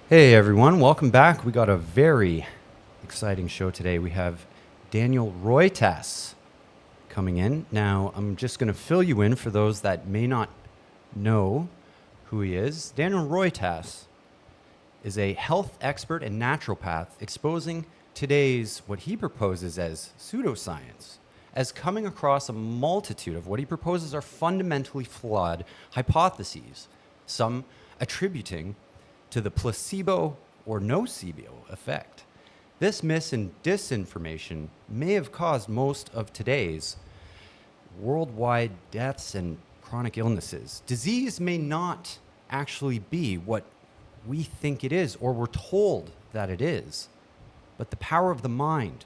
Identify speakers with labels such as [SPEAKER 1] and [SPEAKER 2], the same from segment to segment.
[SPEAKER 1] Hey everyone, welcome back. We got a very exciting show today. We have Daniel Roytas coming in. Now, I'm just going to fill you in for those that may not know who he is. Daniel Roytas is a health expert and naturopath exposing today's what he proposes as pseudoscience as coming across a multitude of what he proposes are fundamentally flawed hypotheses, some attributing to the placebo or nocebo effect. This mis and disinformation may have caused most of today's worldwide deaths and chronic illnesses. Disease may not actually be what we think it is or we're told that it is, but the power of the mind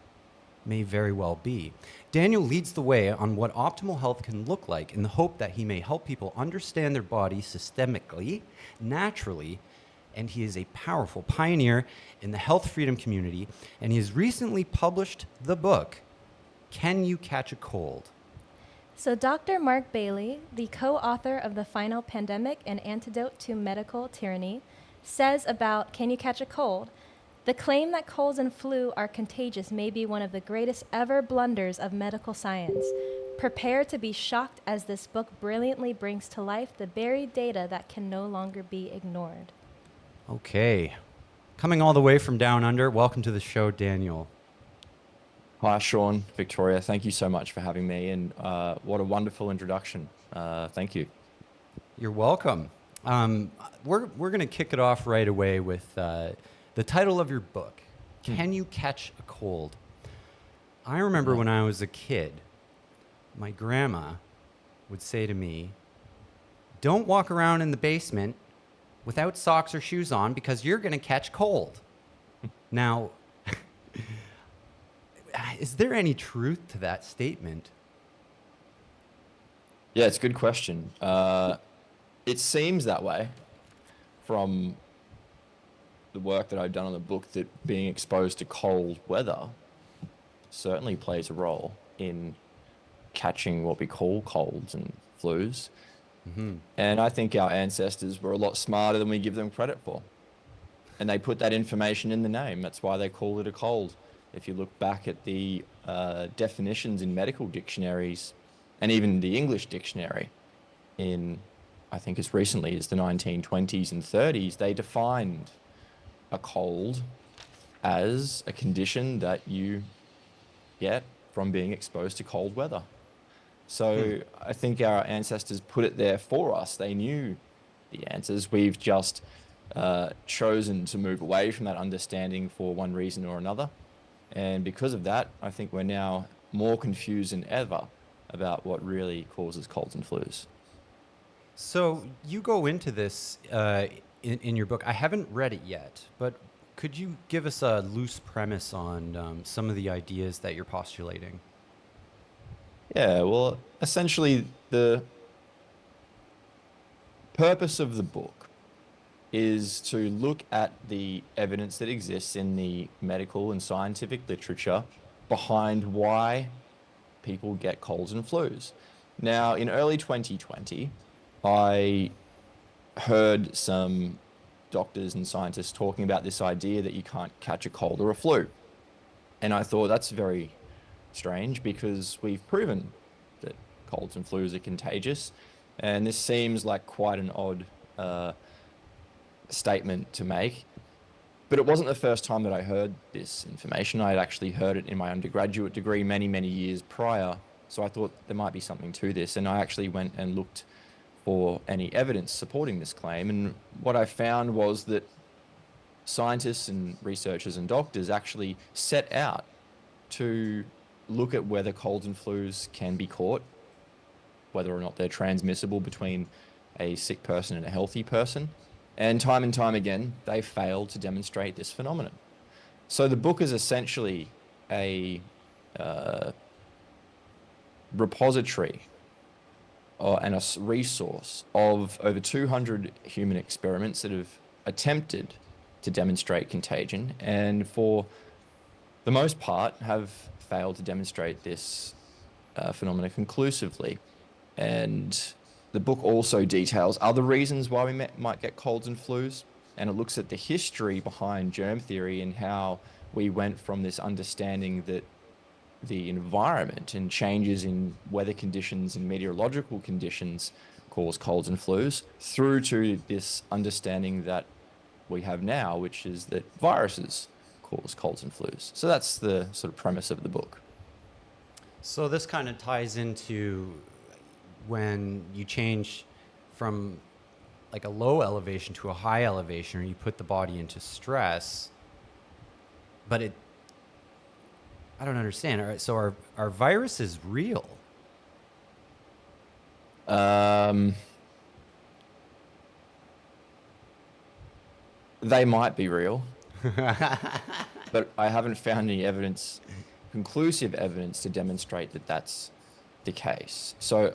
[SPEAKER 1] may very well be. Daniel leads the way on what optimal health can look like in the hope that he may help people understand their body systemically, naturally, and he is a powerful pioneer in the health freedom community, and he has recently published the book, Can You Catch a Cold?
[SPEAKER 2] So Dr. Mark Bailey, the co-author of The Final Pandemic, An Antidote to Medical Tyranny, says about Can You Catch a Cold? The claim that colds and flu are contagious may be one of the greatest ever blunders of medical science. Prepare to be shocked as this book brilliantly brings to life the buried data that can no longer be ignored.
[SPEAKER 1] Okay. Coming all the way from down under, welcome to the show, Daniel.
[SPEAKER 3] Hi, Sean, Victoria. Thank you so much for having me, and what a wonderful introduction. Thank you.
[SPEAKER 1] You're welcome. We're going to kick it off right away with the title of your book, Can You Catch a Cold? I remember when I was a kid, my grandma would say to me, don't walk around in the basement without socks or shoes on because you're going to catch cold. Now, is there any truth to that statement?
[SPEAKER 3] Yeah, it's a good question. It seems that way from the work that I've done on the book, that being exposed to cold weather certainly plays a role in catching what we call colds and flus.
[SPEAKER 1] Mm-hmm.
[SPEAKER 3] And I think our ancestors were a lot smarter than we give them credit for. And they put that information in the name. That's why they call it a cold. If you look back at the definitions in medical dictionaries and even the English dictionary in, I think as recently as the 1920s and 30s, they defined a cold as a condition that you get from being exposed to cold weather. So I think our ancestors put it there for us. They knew the answers. We've just chosen to move away from that understanding for one reason or another. And because of that, I think we're now more confused than ever about what really causes colds and flus.
[SPEAKER 1] So you go into this in your book. I haven't read it yet, but could you give us a loose premise on some of the ideas that you're postulating?
[SPEAKER 3] Yeah, well, essentially the purpose of the book is to look at the evidence that exists in the medical and scientific literature behind why people get colds and flus. Now, in early 2020, I heard some doctors and scientists talking about this idea that you can't catch a cold or a flu. And I thought that's very strange because we've proven that colds and flus are contagious. And this seems like quite an odd statement to make. But it wasn't the first time that I heard this information. I had actually heard it in my undergraduate degree many, many years prior. So I thought there might be something to this. And I actually went and looked for any evidence supporting this claim. And what I found was that scientists and researchers and doctors actually set out to look at whether colds and flus can be caught, whether or not they're transmissible between a sick person and a healthy person. And time again, they failed to demonstrate this phenomenon. So the book is essentially a repository and a resource of over 200 human experiments that have attempted to demonstrate contagion, and for the most part have failed to demonstrate this phenomena conclusively. And the book also details other reasons why we might get colds and flus. and it looks at the history behind germ theory and how we went from this understanding that the environment and changes in weather conditions and meteorological conditions cause colds and flus, through to this understanding that we have now, which is that viruses cause colds and flus. So that's the sort of premise of the book.
[SPEAKER 1] So this kind of ties into when you change from like a low elevation to a high elevation, or you put the body into stress, but I don't understand. All right, so are viruses real?
[SPEAKER 3] They might be real, but I haven't found any evidence, conclusive evidence, to demonstrate that that's the case. So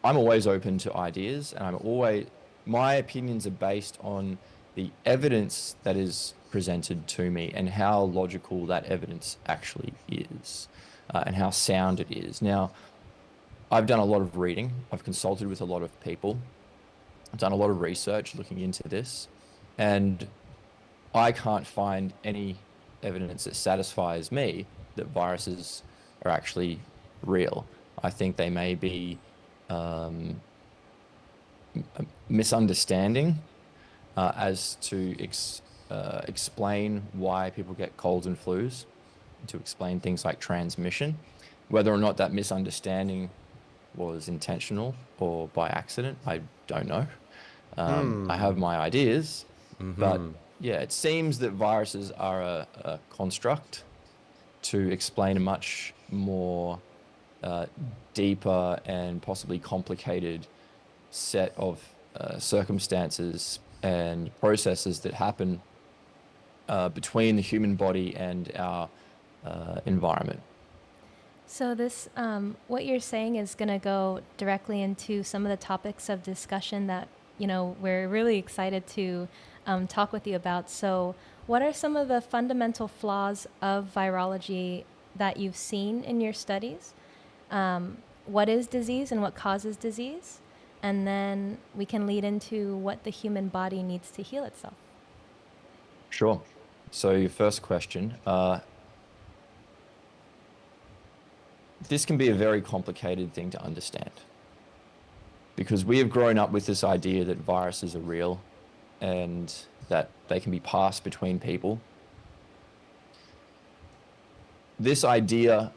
[SPEAKER 3] I'm always open to ideas, and my opinions are based on the evidence that is presented to me and how logical that evidence actually is, and how sound it is. Now, I've done a lot of reading. I've consulted with a lot of people. I've done a lot of research looking into this, and I can't find any evidence that satisfies me that viruses are actually real. I think they may be a misunderstanding as to explain why people get colds and flus, to explain things like transmission. Whether or not that misunderstanding was intentional or by accident, I don't know. I have my ideas, but yeah, it seems that viruses are a construct to explain a much more deeper and possibly complicated set of circumstances and processes that happen between the human body and our environment.
[SPEAKER 2] So this, what you're saying is going to go directly into some of the topics of discussion that, we're really excited to talk with you about. So what are some of the fundamental flaws of virology that you've seen in your studies? What is disease and what causes disease? And then we can lead into what the human body needs to heal itself.
[SPEAKER 3] Sure. So your first question, this can be a very complicated thing to understand, because we have grown up with this idea that viruses are real and that they can be passed between people. This idea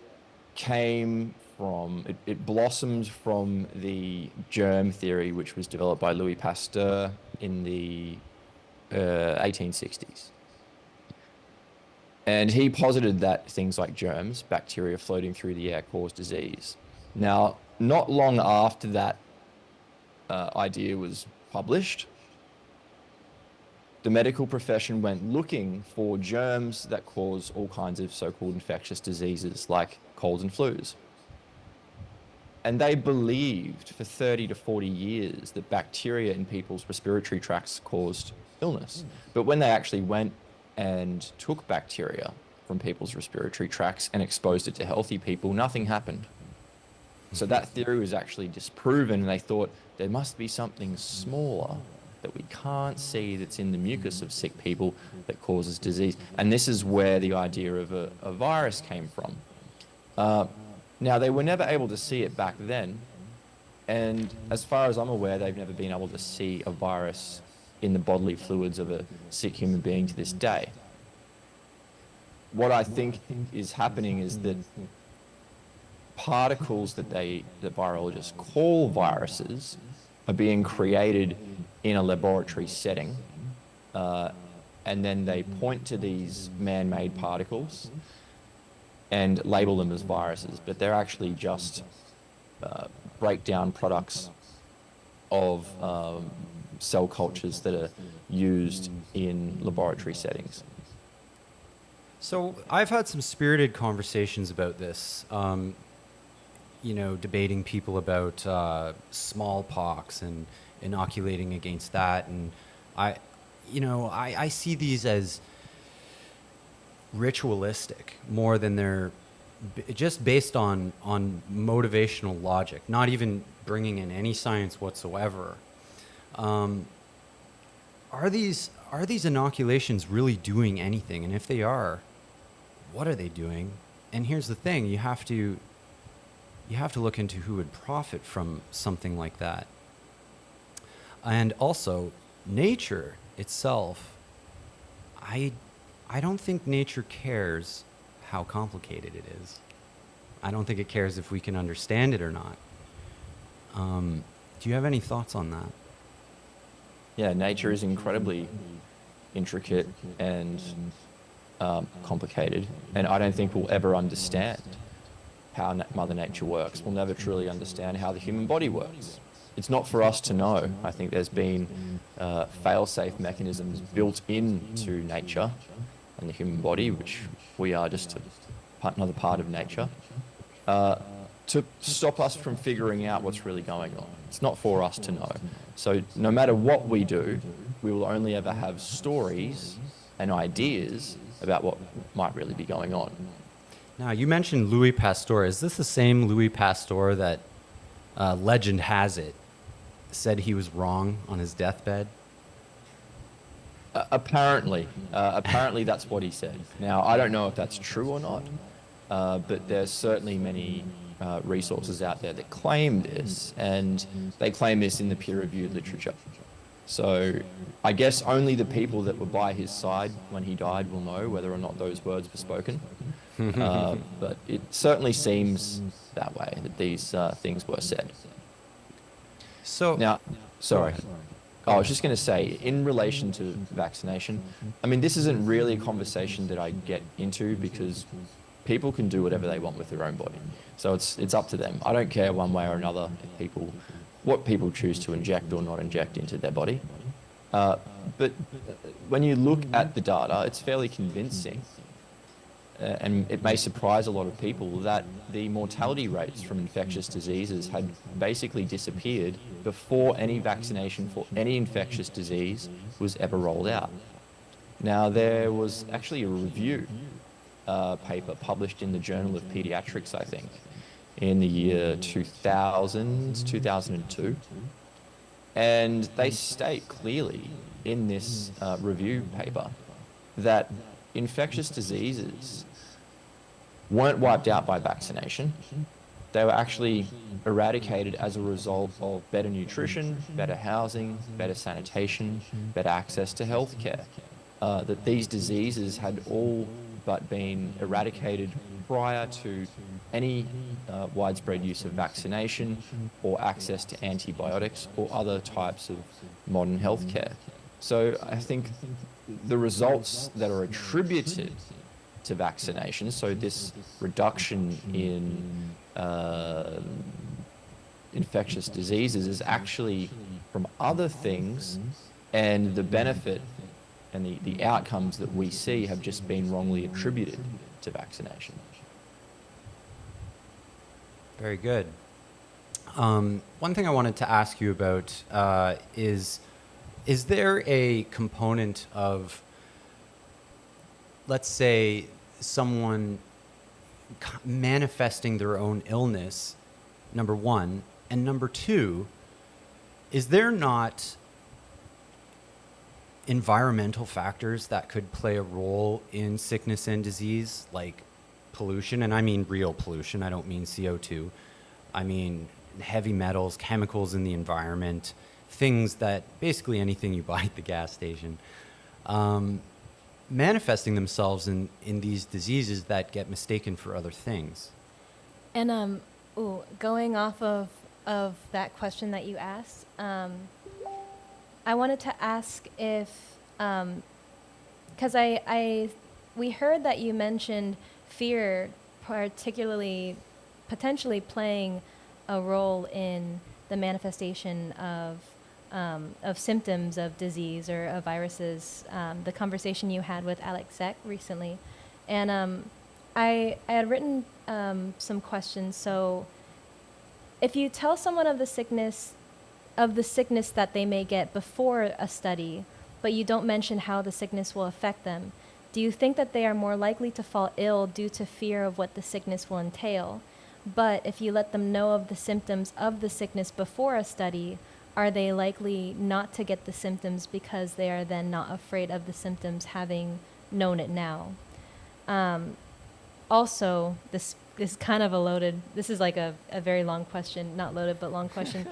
[SPEAKER 3] it blossomed from the germ theory, which was developed by Louis Pasteur in the 1860s. And he posited that things like germs, bacteria floating through the air, cause disease. Now, not long after that idea was published, the medical profession went looking for germs that cause all kinds of so-called infectious diseases like colds and flus. And they believed for 30 to 40 years that bacteria in people's respiratory tracts caused illness. But when they actually went and took bacteria from people's respiratory tracts and exposed it to healthy people, nothing happened. So that theory was actually disproven, and they thought there must be something smaller that we can't see that's in the mucus of sick people that causes disease. And this is where the idea of a virus came from. Now, they were never able to see it back then, and as far as I'm aware, they've never been able to see a virus in the bodily fluids of a sick human being to this day. What I think is happening is that particles that virologists call viruses are being created in a laboratory setting, and then they point to these man-made particles and label them as viruses, but they're actually just breakdown products of cell cultures that are used in laboratory settings.
[SPEAKER 1] So I've had some spirited conversations about this, debating people about smallpox and inoculating against that. And I see these as ritualistic more than they're just based on motivational logic, not even bringing in any science whatsoever. are these inoculations really doing anything? And if they are, what are they doing? And here's the thing, you have to look into who would profit from something like that. And also, nature itself, I don't think nature cares how complicated it is. I don't think it cares if we can understand it or not. Do you have any thoughts on that?
[SPEAKER 3] Yeah, nature is incredibly intricate and complicated, and I don't think we'll ever understand how Mother Nature works. We'll never truly understand how the human body works. It's not for us to know. I think there's been fail-safe mechanisms built into nature and the human body, which we are just another part of nature, to stop us from figuring out what's really going on. It's not for us to know. So no matter what we do, we will only ever have stories and ideas about what might really be going on.
[SPEAKER 1] Now, you mentioned Louis Pasteur. Is this the same Louis Pasteur that legend has it said he was wrong on his deathbed?
[SPEAKER 3] Apparently that's what he said. Now, I don't know if that's true or not, but there's certainly many resources out there that claim this, and they claim this in the peer-reviewed literature. So I guess only the people that were by his side when he died will know whether or not those words were spoken. But it certainly seems that way, that these things were said.
[SPEAKER 1] So
[SPEAKER 3] Now, sorry. I was just going to say, in relation to vaccination, I mean, this isn't really a conversation that I get into because people can do whatever they want with their own body. So it's up to them. I don't care one way or another if what people choose to inject or not inject into their body. But when you look at the data, it's fairly convincing. And it may surprise a lot of people that the mortality rates from infectious diseases had basically disappeared before any vaccination for any infectious disease was ever rolled out. Now, there was actually a review paper published in the Journal of Pediatrics, I think, in the year 2002. And they state clearly in this review paper that infectious diseases weren't wiped out by vaccination. They were actually eradicated as a result of better nutrition, better housing, better sanitation, better access to healthcare. That these diseases had all but been eradicated prior to any widespread use of vaccination or access to antibiotics or other types of modern healthcare. So I think the results that are attributed to vaccination, so this reduction in infectious diseases, is actually from other things, and the benefit and the outcomes that we see have just been wrongly attributed to vaccination.
[SPEAKER 1] very good. One thing I wanted to ask you about is there a component of, let's say, someone manifesting their own illness, number one, and number two, is there not environmental factors that could play a role in sickness and disease, like pollution? And I mean real pollution. I don't mean CO2. I mean heavy metals, chemicals in the environment, things that basically anything you buy at the gas station, manifesting themselves in these diseases that get mistaken for other things.
[SPEAKER 2] And going off of that question that you asked, I wanted to ask if, because we heard that you mentioned fear, potentially playing a role in the manifestation of symptoms of disease or of viruses. The conversation you had with Alex Zeck recently, and I had written some questions. So, if you tell someone of the sickness that they may get before a study, but you don't mention how the sickness will affect them, do you think that they are more likely to fall ill due to fear of what the sickness will entail? But if you let them know of the symptoms of the sickness before a study, are they likely not to get the symptoms because they are then not afraid of the symptoms having known it now? Also, this is kind of this is like a very long question, not loaded, but long question.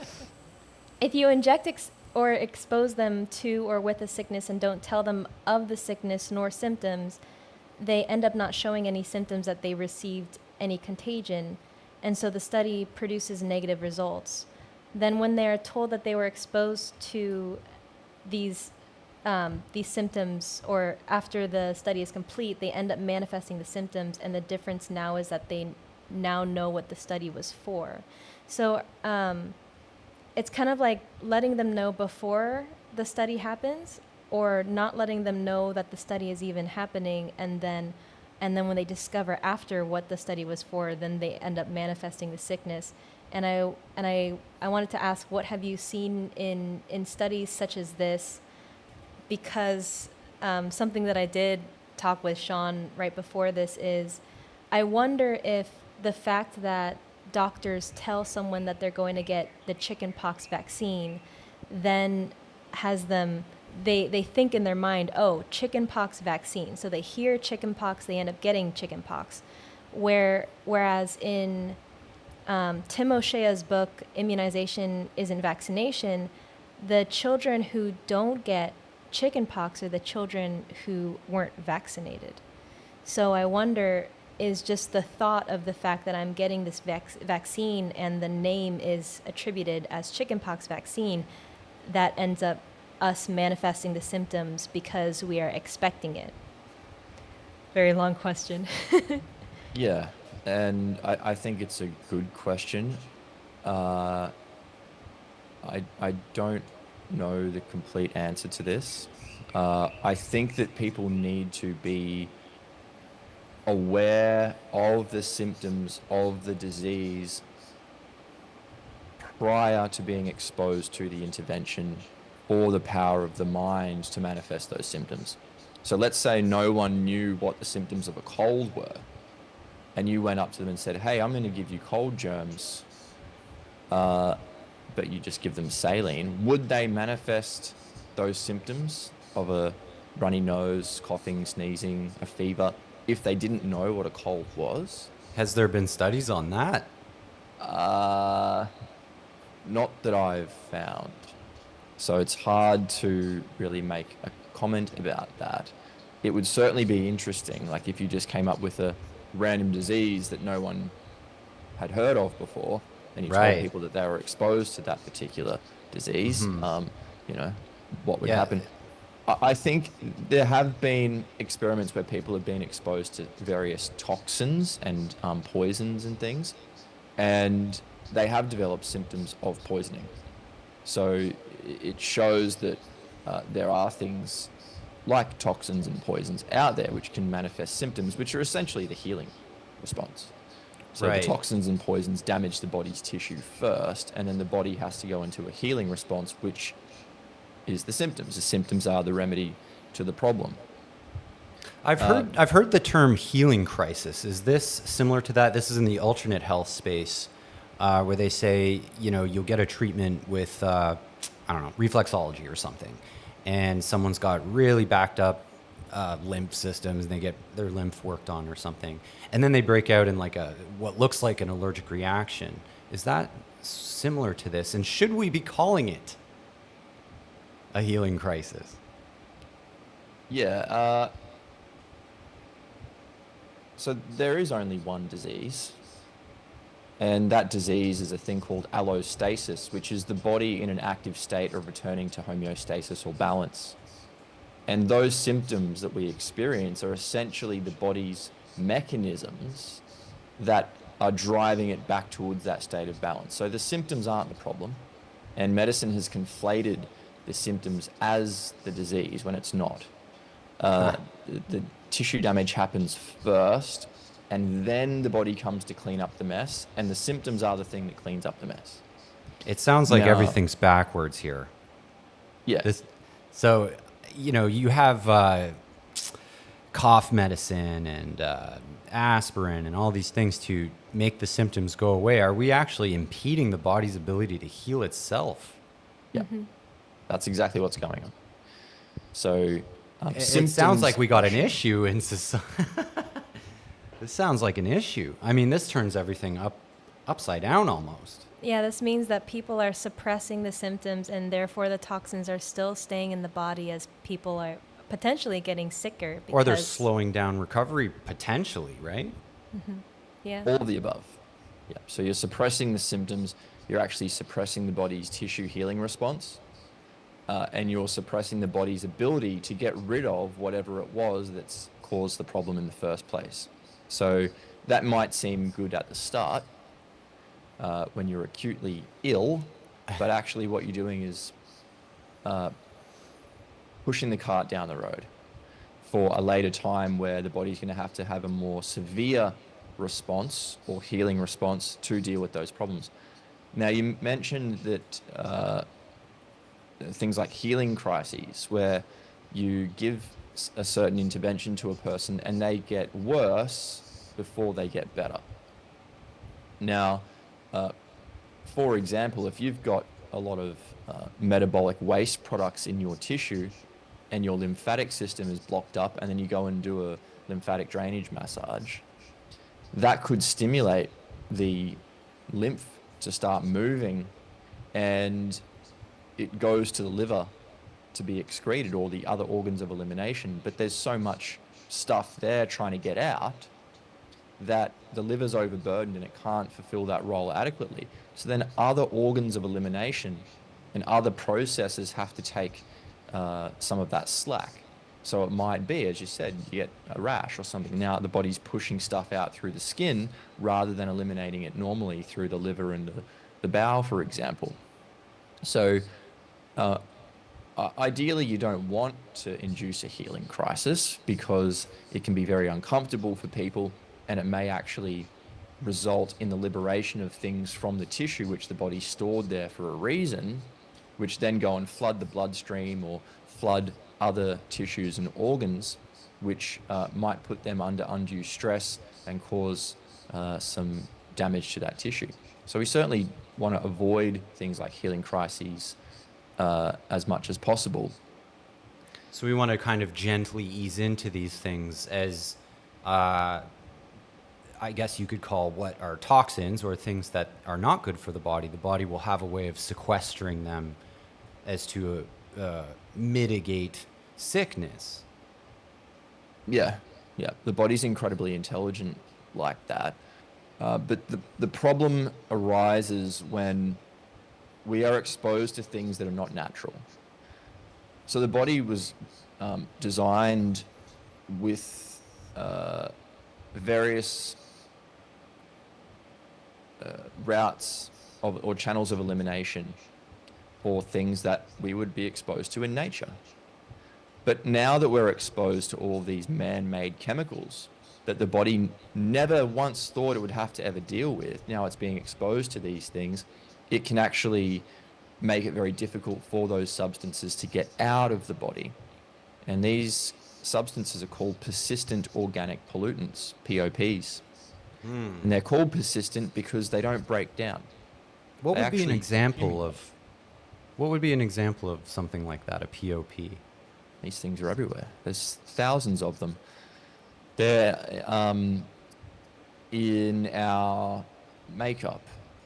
[SPEAKER 2] If you inject or expose them to or with a sickness and don't tell them of the sickness nor symptoms, they end up not showing any symptoms that they received any contagion, and so the study produces negative results. Then when they're told that they were exposed to these symptoms, or after the study is complete, they end up manifesting the symptoms, and the difference now is that they now know what the study was for. So it's kind of like letting them know before the study happens, or not letting them know that the study is even happening, and then when they discover after what the study was for, then they end up manifesting the sickness. And I wanted to ask, what have you seen in studies such as this? Because something that I did talk with Sean right before this is, I wonder if the fact that doctors tell someone that they're going to get the chickenpox vaccine then has them, they think in their mind, oh, chickenpox vaccine. So they hear chickenpox, they end up getting chickenpox. Whereas in Tim O'Shea's book, Immunization Isn't Vaccination, the children who don't get chickenpox are the children who weren't vaccinated. So I wonder, is just the thought of the fact that I'm getting this vaccine and the name is attributed as chickenpox vaccine, that ends up us manifesting the symptoms because we are expecting it? Very long question.
[SPEAKER 3] Yeah, and I think it's a good question. I don't know the complete answer to this. I think that people need to be aware of the symptoms of the disease prior to being exposed to the intervention or the power of the mind to manifest those symptoms. So let's say no one knew what the symptoms of a cold were, and you went up to them and said, hey, I'm going to give you cold germs, but you just give them saline. Would they manifest those symptoms of a runny nose, coughing, sneezing, a fever, if they didn't know what a cold was?
[SPEAKER 1] Has there been studies on that?
[SPEAKER 3] Not that I've found. So it's hard to really make a comment about that. It would certainly be interesting, like if you just came up with a random disease that no one had heard of before, and you
[SPEAKER 1] Right.
[SPEAKER 3] told people that they were exposed to that particular disease, what would
[SPEAKER 1] Yeah.
[SPEAKER 3] happen? I think there have been experiments where people have been exposed to various toxins and poisons and things, and they have developed symptoms of poisoning. So it shows that there are things like toxins and poisons out there which can manifest symptoms, which are essentially the healing response. So
[SPEAKER 1] Right.
[SPEAKER 3] the toxins and poisons damage the body's tissue first, and then the body has to go into a healing response, which is the symptoms. The symptoms are the remedy to the problem.
[SPEAKER 1] I've heard the term healing crisis. Is this similar to that? This is in the alternate health space, where they say, you'll get a treatment with, reflexology or something, and someone's got really backed up lymph systems, and they get their lymph worked on or something, and then they break out in like what looks like an allergic reaction. Is that similar to this? And should we be calling it a healing crisis?
[SPEAKER 3] Yeah. So there is only one disease, and that disease is a thing called allostasis, which is the body in an active state of returning to homeostasis or balance. And those symptoms that we experience are essentially the body's mechanisms that are driving it back towards that state of balance. So the symptoms aren't the problem, and medicine has conflated the symptoms as the disease when it's not. The tissue damage happens first, and then the body comes to clean up the mess, and the symptoms are the thing that cleans up the mess.
[SPEAKER 1] It sounds like
[SPEAKER 3] No.
[SPEAKER 1] everything's backwards here.
[SPEAKER 3] Yeah.
[SPEAKER 1] So, you have cough medicine and aspirin and all these things to make the symptoms go away. Are we actually impeding the body's ability to heal itself?
[SPEAKER 3] Yeah, that's exactly what's going on. So
[SPEAKER 1] It sounds
[SPEAKER 3] symptoms
[SPEAKER 1] like we got an
[SPEAKER 3] are-
[SPEAKER 1] issue in society. This sounds like an issue. I mean, this turns everything upside down almost.
[SPEAKER 2] Yeah, this means that people are suppressing the symptoms and therefore the toxins are still staying in the body as people are potentially getting sicker. Because,
[SPEAKER 1] Or they're slowing down recovery potentially, right?
[SPEAKER 2] Yeah.
[SPEAKER 3] all of the above. Yeah. So you're suppressing the symptoms. You're actually suppressing the body's tissue healing response. And you're suppressing the body's ability to get rid of whatever it was that's caused the problem in the first place. So that might seem good at the start when you're acutely ill, but actually what you're doing is pushing the cart down the road for a later time where the body's going to have a more severe response or healing response to deal with those problems. Now, you mentioned that things like healing crises, where you give a certain intervention to a person and they get worse before they get better. Now, for example, if you've got a lot of metabolic waste products in your tissue and your lymphatic system is blocked up, and then you go and do a lymphatic drainage massage, that could stimulate the lymph to start moving, and it goes to the liver to be excreted, or the other organs of elimination. But there's so much stuff there trying to get out that the liver's overburdened and it can't fulfill that role adequately. So then other organs of elimination and other processes have to take some of that slack. So it might be, as you said, you get a rash or something. Now the body's pushing stuff out through the skin rather than eliminating it normally through the liver and the bowel, for example. So ideally, you don't want to induce a healing crisis because it can be very uncomfortable for people, and it may actually result in the liberation of things from the tissue which the body stored there for a reason, which then go and flood the bloodstream or flood other tissues and organs, which might put them under undue stress and cause some damage to that tissue. So we certainly want to avoid things like healing crises as much as possible.
[SPEAKER 1] So we want to kind of gently ease into these things as, I guess you could call what are toxins or things that are not good for the body. The body will have a way of sequestering them as to mitigate sickness.
[SPEAKER 3] Yeah, yeah. The body's incredibly intelligent like that. But the problem arises when we are exposed to things that are not natural. So the body was designed with various routes or channels of elimination for things that we would be exposed to in nature. But now that we're exposed to all these man-made chemicals that the body never once thought it would have to ever deal with, now it's being exposed to these things, it can actually make it very difficult for those substances to get out of the body. And these substances are called persistent organic pollutants, POPs. And they're called persistent because they don't break down.
[SPEAKER 1] What
[SPEAKER 3] They
[SPEAKER 1] would be an
[SPEAKER 3] actually
[SPEAKER 1] example of what would be an example of something like that, a POP?
[SPEAKER 3] These things are everywhere. There's thousands of them. They're in our makeup,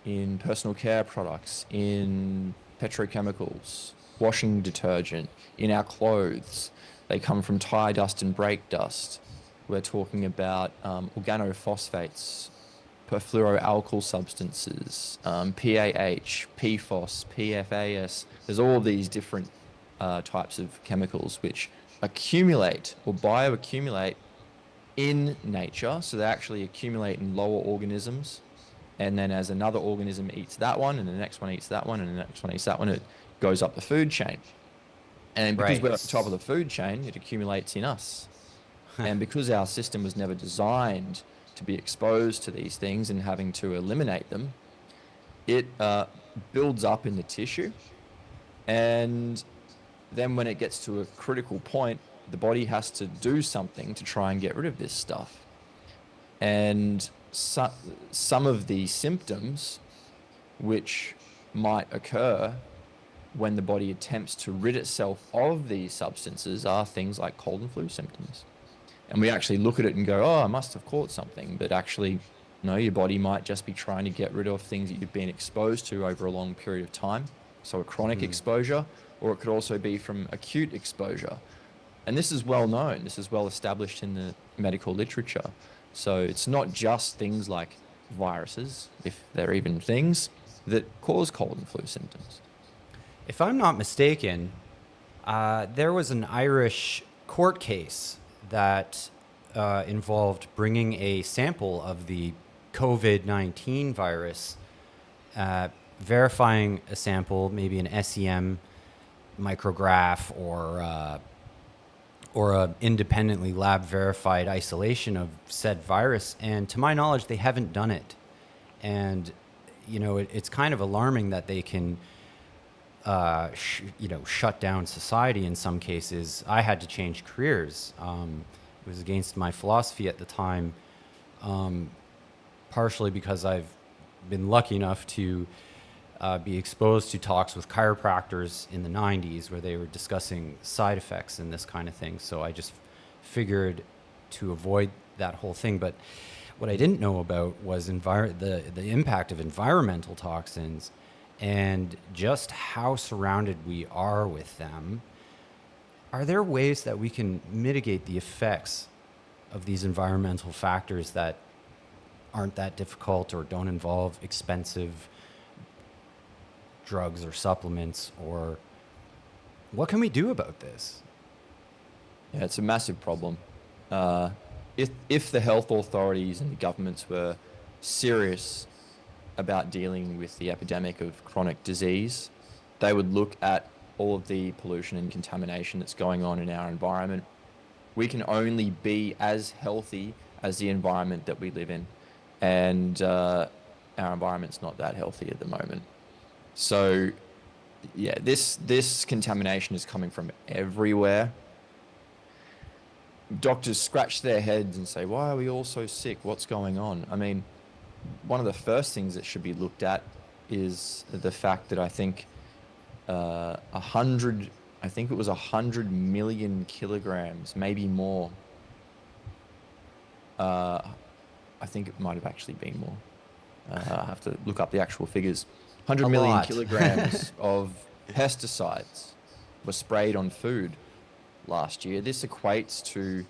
[SPEAKER 3] in personal care products, in petrochemicals, washing detergent, in our clothes. They come from tire dust and brake dust. We're talking about organophosphates, perfluoroalkyl substances, PAH, PFOS, PFAS. There's all of these different types of chemicals which accumulate or bioaccumulate in nature. So they actually accumulate in lower organisms. And then as another organism eats that one, and the next one eats that one, and the next one eats that one, it goes up the food chain. And because
[SPEAKER 1] Right.
[SPEAKER 3] we're at the top of the food chain, it accumulates in us. And because our system was never designed to be exposed to these things and having to eliminate them, it builds up in the tissue. And then when it gets to a critical point, the body has to do something to try and get rid of this stuff. And some of the symptoms which might occur when the body attempts to rid itself of these substances are things like cold and flu symptoms. And we actually look at it and go, oh, I must have caught something. But actually, no, your body might just be trying to get rid of things that you've been exposed to over a long period of time. So a chronic exposure, or it could also be from acute exposure. And this is well known. This is well established in the medical literature. So it's not just things like viruses, if they're even things, that cause cold and flu symptoms.
[SPEAKER 1] If I'm not mistaken, there was an Irish court case that involved bringing a sample of the COVID-19 virus, verifying a sample, maybe an SEM micrograph or a independently lab verified isolation of said virus. And to my knowledge, they haven't done it. And, you know, it's kind of alarming that they can, shut down society in some cases. I had to change careers. It was against my philosophy at the time, partially because I've been lucky enough to be exposed to talks with chiropractors in the 90s where they were discussing side effects and this kind of thing. So I just figured to avoid that whole thing. But what I didn't know about was the impact of environmental toxins and just how surrounded we are with them. Are there ways that we can mitigate the effects of these environmental factors that aren't that difficult or don't involve expensive drugs or supplements? Or what can we do about this?
[SPEAKER 3] Yeah, it's a massive problem. If the health authorities and the governments were serious about dealing with the epidemic of chronic disease, they would look at all of the pollution and contamination that's going on in our environment. We can only be as healthy as the environment that we live in. And our environment's not that healthy at the moment. So, yeah, this contamination is coming from everywhere. Doctors scratch their heads and say, why are we all so sick? What's going on? I mean, one of the first things that should be looked at is the fact that I think it was 100 million kilograms, maybe more. I think it might have actually been more. I have to look up the actual figures. 100 million kilograms of pesticides were sprayed on food last year. This equates to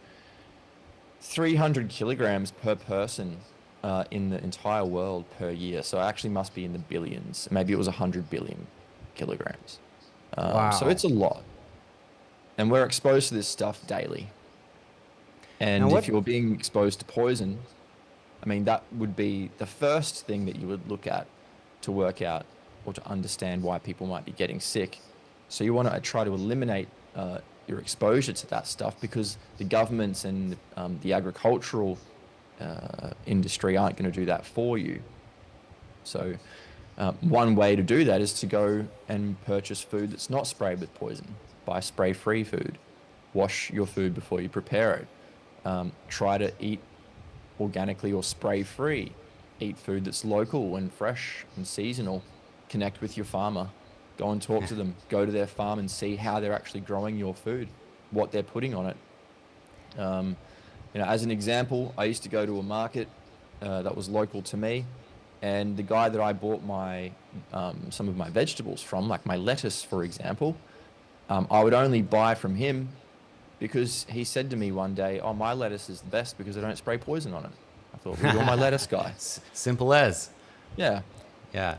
[SPEAKER 3] 300 kilograms per person in the entire world per year. So it actually must be in the billions. Maybe it was 100 billion kilograms.
[SPEAKER 1] Wow.
[SPEAKER 3] So it's a lot. And we're exposed to this stuff daily. And if you're being exposed to poison, I mean, that would be the first thing that you would look at to work out or to understand why people might be getting sick. So you want to try to eliminate your exposure to that stuff, because the governments and the agricultural industry aren't going to do that for you. So one way to do that is to go and purchase food that's not sprayed with poison. Buy spray-free food. Wash your food before you prepare it. Try to eat organically or spray-free. Eat food that's local and fresh and seasonal. Connect with your farmer. Go and talk to them. Go to their farm and see how they're actually growing your food, what they're putting on it. As an example, I used to go to a market that was local to me, and the guy that I bought some of my vegetables from, like my lettuce, for example, I would only buy from him because he said to me one day, "Oh, my lettuce is the best because I don't spray poison on it." I thought, well, you're my lettuce guy.
[SPEAKER 1] Simple as.
[SPEAKER 3] Yeah.
[SPEAKER 1] Yeah.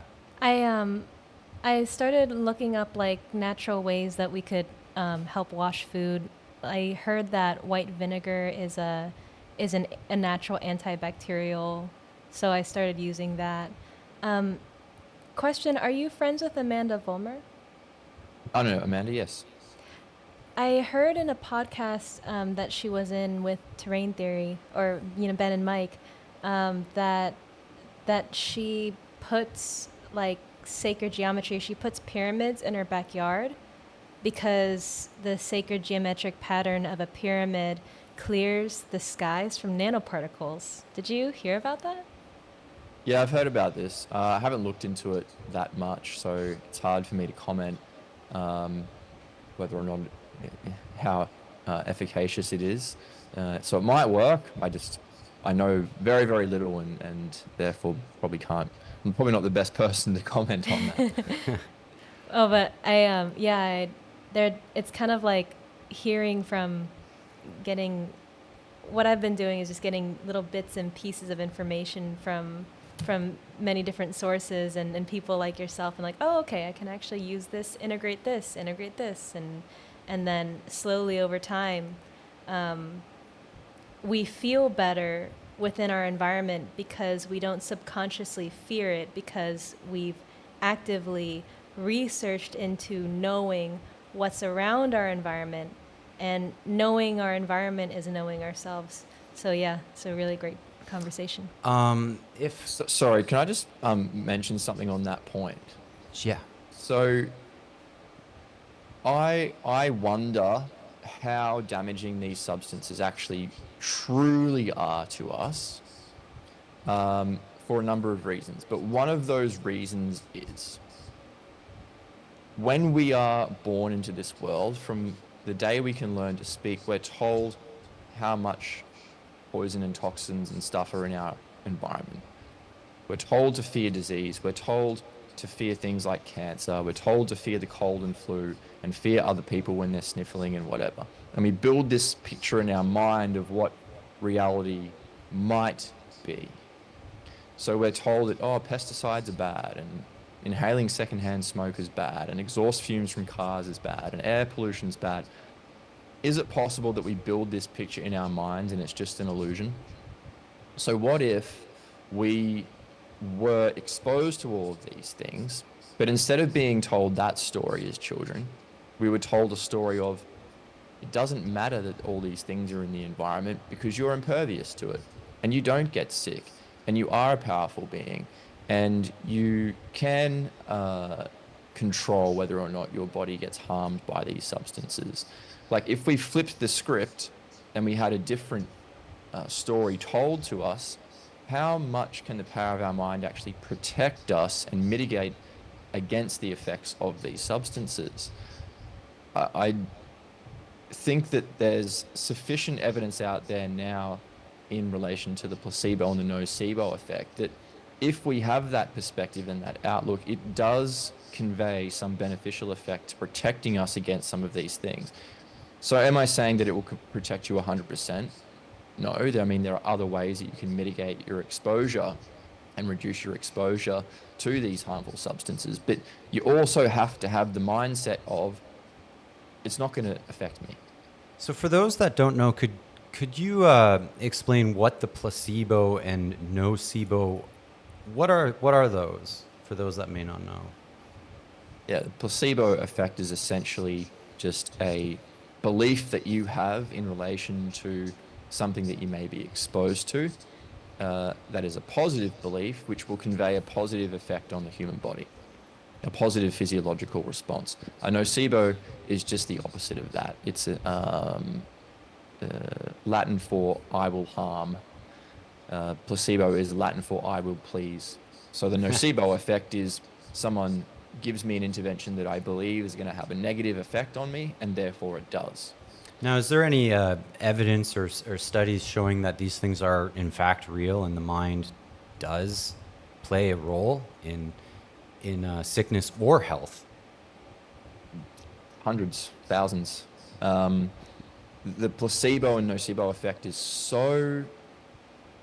[SPEAKER 2] I started looking up like natural ways that we could help wash food. I heard that white vinegar is a natural antibacterial, so I started using that. Question: are you friends with Amanda Vollmer?
[SPEAKER 3] I know Amanda. Yes.
[SPEAKER 2] I heard in a podcast that she was in with Terrain Theory, or Ben and Mike, that she puts like sacred geometry. She puts pyramids in her backyard because the sacred geometric pattern of a pyramid clears the skies from nanoparticles. Did you hear about that?
[SPEAKER 3] Yeah, I've heard about this. I haven't looked into it that much, so it's hard for me to comment. whether or not how efficacious it is. So it might work. I know very, very little, and therefore probably can't. I'm probably not the best person to comment on that.
[SPEAKER 2] Oh, but it's kind of like hearing from what I've been doing is just getting little bits and pieces of information from many different sources and people like yourself, and like, oh, okay, I can actually use this, integrate this, and then slowly over time, we feel better within our environment because we don't subconsciously fear it, because we've actively researched into knowing what's around our environment, and knowing our environment is knowing ourselves. So yeah, it's a really great conversation.
[SPEAKER 3] Sorry, can I just mention something on that point?
[SPEAKER 1] Yeah.
[SPEAKER 3] So I wonder how damaging these substances actually truly are to us, for a number of reasons. But one of those reasons is when we are born into this world, from the day we can learn to speak, we're told how much poison and toxins and stuff are in our environment. We're told to fear disease. We're told to fear things like cancer. We're told to fear the cold and flu and fear other people when they're sniffling and whatever. And we build this picture in our mind of what reality might be. So we're told that, oh, pesticides are bad, and inhaling secondhand smoke is bad, and exhaust fumes from cars is bad, and air pollution is bad. Is it possible that we build this picture in our minds and it's just an illusion? So what if we were exposed to all of these things, but instead of being told that story as children, we were told a story of, it doesn't matter that all these things are in the environment because you're impervious to it, and you don't get sick, and you are a powerful being, and you can control whether or not your body gets harmed by these substances. Like, if we flipped the script and we had a different story told to us, how much can the power of our mind actually protect us and mitigate against the effects of these substances? I think that there's sufficient evidence out there now in relation to the placebo and the nocebo effect that if we have that perspective and that outlook, it does convey some beneficial effect protecting us against some of these things. So am I saying that it will protect you 100%? No, I mean, there are other ways that you can mitigate your exposure and reduce your exposure to these harmful substances. But you also have to have the mindset of, it's not going to affect me.
[SPEAKER 1] So for those that don't know, could you explain what the placebo and nocebo, what are those for those that may not know?
[SPEAKER 3] Yeah, the placebo effect is essentially just a belief that you have in relation to something that you may be exposed to. That is a positive belief, which will convey a positive effect on the human body, a positive physiological response. A nocebo is just the opposite of that. It's Latin for I will harm. Placebo is Latin for I will please. So the nocebo effect is someone gives me an intervention that I believe is going to have a negative effect on me, and therefore it does.
[SPEAKER 1] Now, is there any evidence or studies showing that these things are in fact real and the mind does play a role in sickness or health?
[SPEAKER 3] Hundreds, thousands. The placebo and nocebo effect is so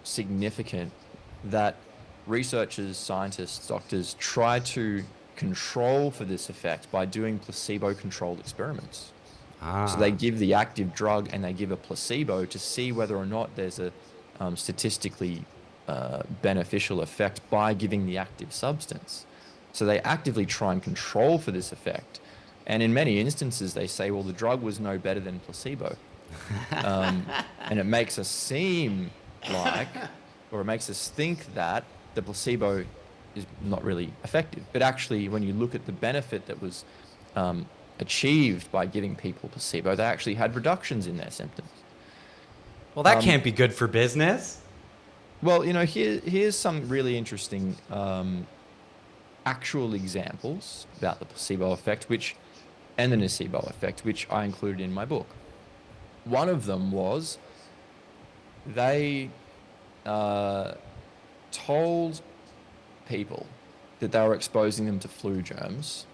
[SPEAKER 3] significant that researchers, scientists, doctors try to control for this effect by doing placebo-controlled experiments. So they give the active drug and they give a placebo to see whether or not there's a statistically beneficial effect by giving the active substance. So they actively try and control for this effect. And in many instances, they say, well, the drug was no better than placebo. And it makes us seem like, or it makes us think that the placebo is not really effective. But actually, when you look at the benefit that was achieved by giving people placebo, they actually had reductions in their symptoms.
[SPEAKER 1] Well, that can't be good for business.
[SPEAKER 3] Well, here's some really interesting actual examples about the placebo effect, which and the nocebo effect, which I included in my book. One of them was they told people that they were exposing them to flu germs,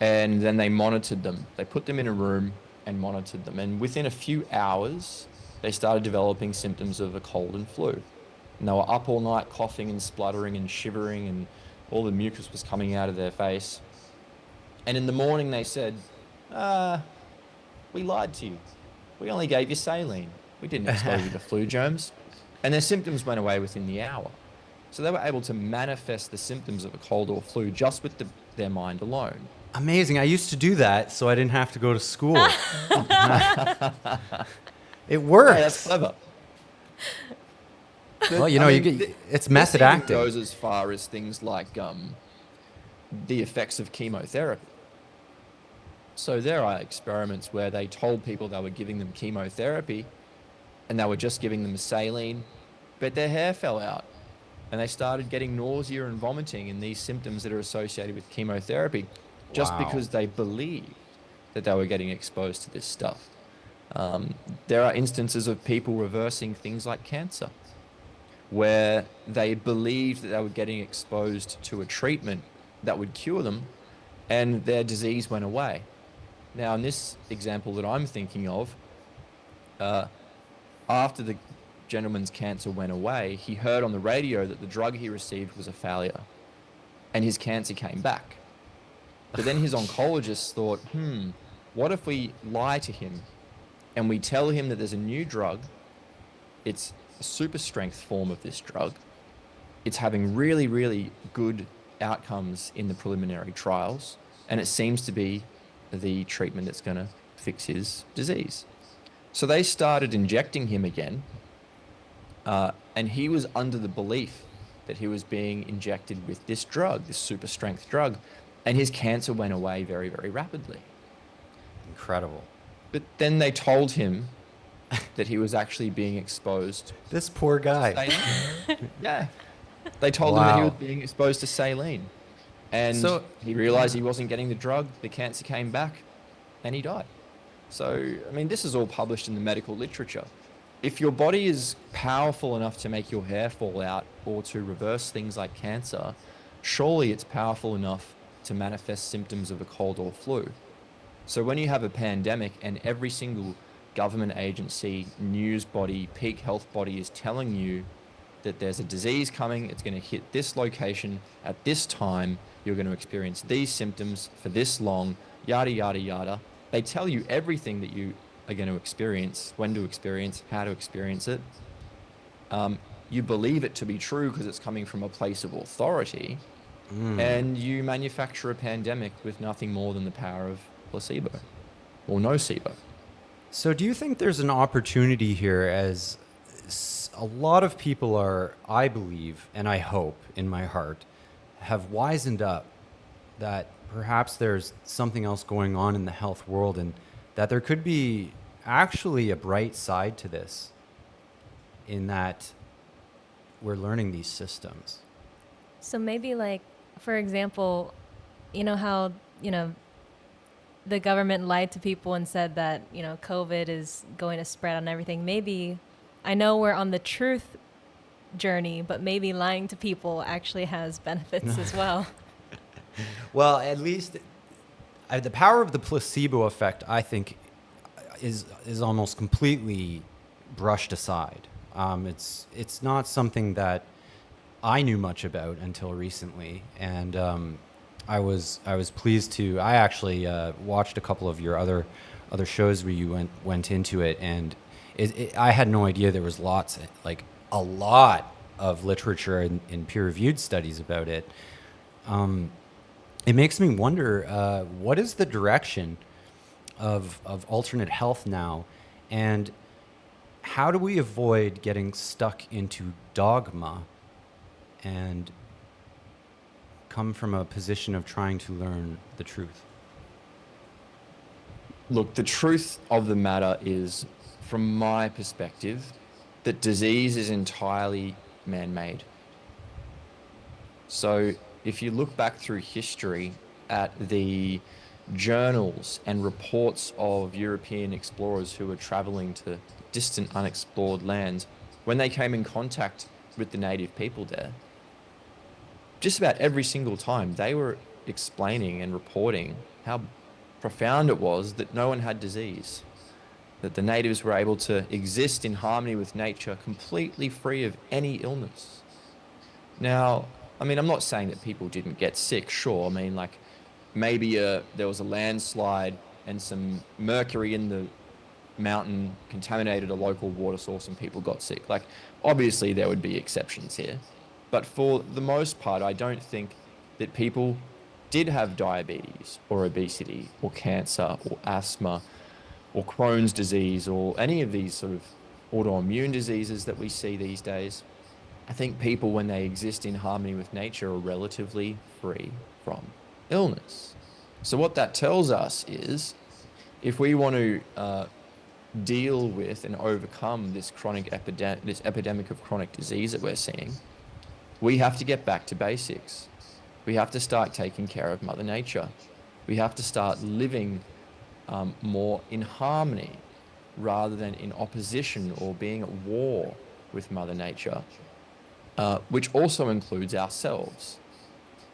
[SPEAKER 3] and then they monitored them. They put them in a room and monitored them, and within a few hours, they started developing symptoms of a cold and flu. And they were up all night coughing and spluttering and shivering, and all the mucus was coming out of their face. And in the morning they said, we lied to you. We only gave you saline. We didn't expose you to flu germs. And their symptoms went away within the hour. So they were able to manifest the symptoms of a cold or flu just with their mind alone.
[SPEAKER 1] Amazing. I used to do that so I didn't have to go to school. It works.
[SPEAKER 3] Hey, that's clever.
[SPEAKER 1] Well, you know, it's method acting.
[SPEAKER 3] It goes as far as things like the effects of chemotherapy. So there are experiments where they told people they were giving them chemotherapy and they were just giving them saline, but their hair fell out and they started getting nausea and vomiting and these symptoms that are associated with chemotherapy just because they believed that they were getting exposed to this stuff. There are instances of people reversing things like cancer, where they believed that they were getting exposed to a treatment that would cure them, and their disease went away. Now, in this example that I'm thinking of, after the gentleman's cancer went away, he heard on the radio that the drug he received was a failure, and his cancer came back. But then his oncologist thought, what if we lie to him and we tell him that there's a new drug, it's a super strength form of this drug, it's having really, really good outcomes in the preliminary trials, and it seems to be the treatment that's going to fix his disease. So they started injecting him again, and he was under the belief that he was being injected with this drug, this super strength drug, and his cancer went away very, very rapidly.
[SPEAKER 1] Incredible.
[SPEAKER 3] But then they told him that he was actually being exposed.
[SPEAKER 1] This poor guy.
[SPEAKER 3] Yeah. They told him that he was being exposed to saline. And so he realized he wasn't getting the drug, the cancer came back, and he died. So, I mean, this is all published in the medical literature. If your body is powerful enough to make your hair fall out or to reverse things like cancer, surely it's powerful enough to manifest symptoms of a cold or flu. So when you have a pandemic and every single government agency, news body, peak health body is telling you that there's a disease coming, it's going to hit this location at this time, you're going to experience these symptoms for this long, yada, yada, yada. They tell you everything that you are going to experience, when to experience, how to experience it. You believe it to be true because it's coming from a place of authority, and you manufacture a pandemic with nothing more than the power of placebo or nocebo.
[SPEAKER 1] So do you think there's an opportunity here, as a lot of people are, I believe, and I hope in my heart, have wisened up that perhaps there's something else going on in the health world and that there could be actually a bright side to this, in that we're learning these systems?
[SPEAKER 2] So maybe, like, for example, you know how, the government lied to people and said that, COVID is going to spread on everything. Maybe, I know we're on the truth journey, but maybe lying to people actually has benefits as well.
[SPEAKER 1] Well, at least the power of the placebo effect, I think, is almost completely brushed aside. It's not something that I knew much about until recently, and I was pleased to. I actually watched a couple of your other shows where you went into it, and I had no idea there was a lot of literature and peer-reviewed studies about it. It makes me wonder, what is the direction of alternate health now, and how do we avoid getting stuck into dogma and come from a position of trying to learn the truth?
[SPEAKER 3] Look, the truth of the matter is, from my perspective, that disease is entirely man-made. So if you look back through history at the journals and reports of European explorers who were traveling to distant, unexplored lands, when they came in contact with the native people there, just about every single time they were explaining and reporting how profound it was that no one had disease, that the natives were able to exist in harmony with nature, completely free of any illness. Now, I mean, I'm not saying that people didn't get sick, sure. I mean, like, maybe there was a landslide and some mercury in the mountain contaminated a local water source and people got sick. Like, obviously there would be exceptions here. But for the most part, I don't think that people did have diabetes or obesity or cancer or asthma or Crohn's disease or any of these sort of autoimmune diseases that we see these days. I think people, when they exist in harmony with nature, are relatively free from illness. So what that tells us is, if we want to deal with and overcome this this epidemic of chronic disease that we're seeing, we have to get back to basics. We have to start taking care of Mother Nature. We have to start living more in harmony rather than in opposition or being at war with Mother Nature, which also includes ourselves.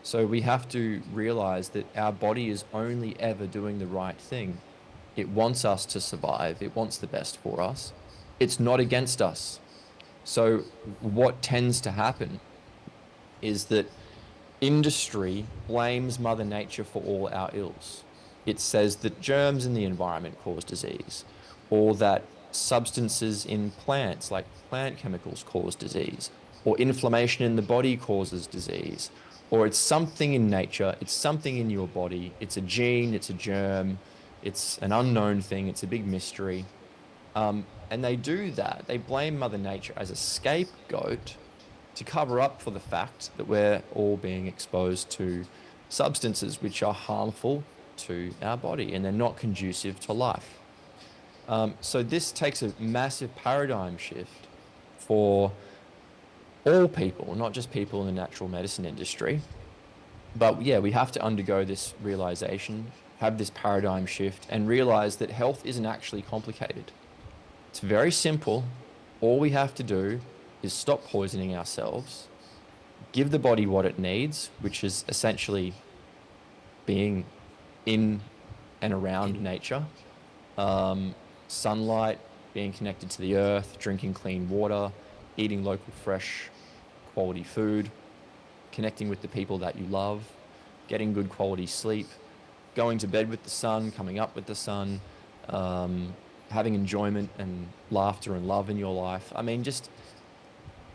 [SPEAKER 3] So we have to realize that our body is only ever doing the right thing. It wants us to survive. It wants the best for us. It's not against us. So what tends to happen is that industry blames Mother Nature for all our ills. It says that germs in the environment cause disease, or that substances in plants, like plant chemicals, cause disease, or inflammation in the body causes disease, or it's something in nature, it's something in your body, it's a gene, it's a germ, it's an unknown thing, it's a big mystery. And they do that. They blame Mother Nature as a scapegoat to cover up for the fact that we're all being exposed to substances which are harmful to our body and they're not conducive to life. So this takes a massive paradigm shift for all people, not just people in the natural medicine industry. But yeah, we have to undergo this realization, have this paradigm shift, and realize that health isn't actually complicated. It's very simple. All we have to do is stop poisoning ourselves, give the body what it needs, which is essentially being in and around nature, sunlight, being connected to the earth, drinking clean water, eating local, fresh, quality food, connecting with the people that you love, getting good quality sleep, going to bed with the sun, coming up with the sun, having enjoyment and laughter and love in your life. I mean, just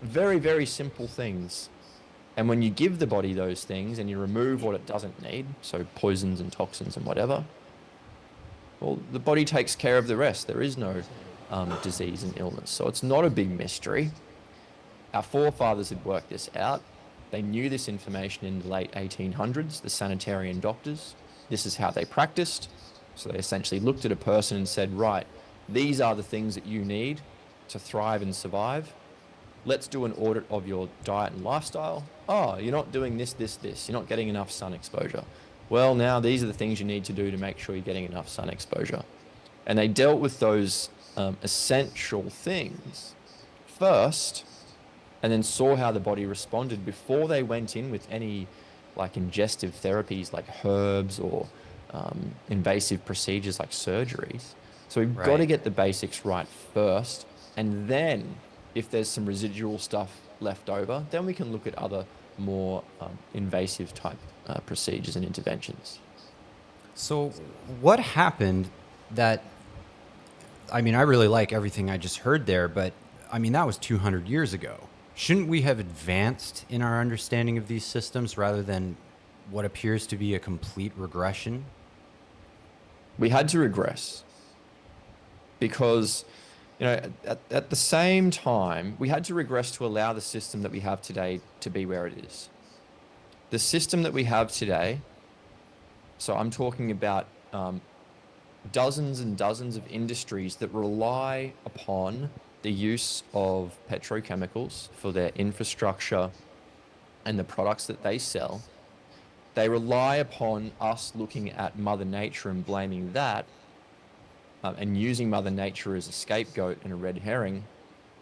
[SPEAKER 3] very, very simple things. And when you give the body those things and you remove what it doesn't need, so poisons and toxins and whatever, well, the body takes care of the rest. There is no disease and illness. So it's not a big mystery. Our forefathers had worked this out. They knew this information in the late 1800s, the sanitarian doctors. This is how they practiced. So they essentially looked at a person and said, right, these are the things that you need to thrive and survive. Let's do an audit of your diet and lifestyle. Oh, you're not doing this. You're not getting enough sun exposure. Well, now these are the things you need to do to make sure you're getting enough sun exposure. And they dealt with those essential things first, and then saw how the body responded before they went in with any like ingestive therapies like herbs or invasive procedures like surgeries. So we've got to get the basics right first, and then if there's some residual stuff left over, then we can look at other more invasive type procedures and interventions.
[SPEAKER 1] So what happened that, I mean, I really like everything I just heard there, but I mean, that was 200 years ago. Shouldn't we have advanced in our understanding of these systems rather than what appears to be a complete regression?
[SPEAKER 3] We had to regress because, you know, at the same time, we had to regress to allow the system that we have today to be where it is. The system that we have today, so I'm talking about dozens and dozens of industries that rely upon the use of petrochemicals for their infrastructure and the products that they sell. They rely upon us looking at Mother Nature and blaming that, and using Mother Nature as a scapegoat and a red herring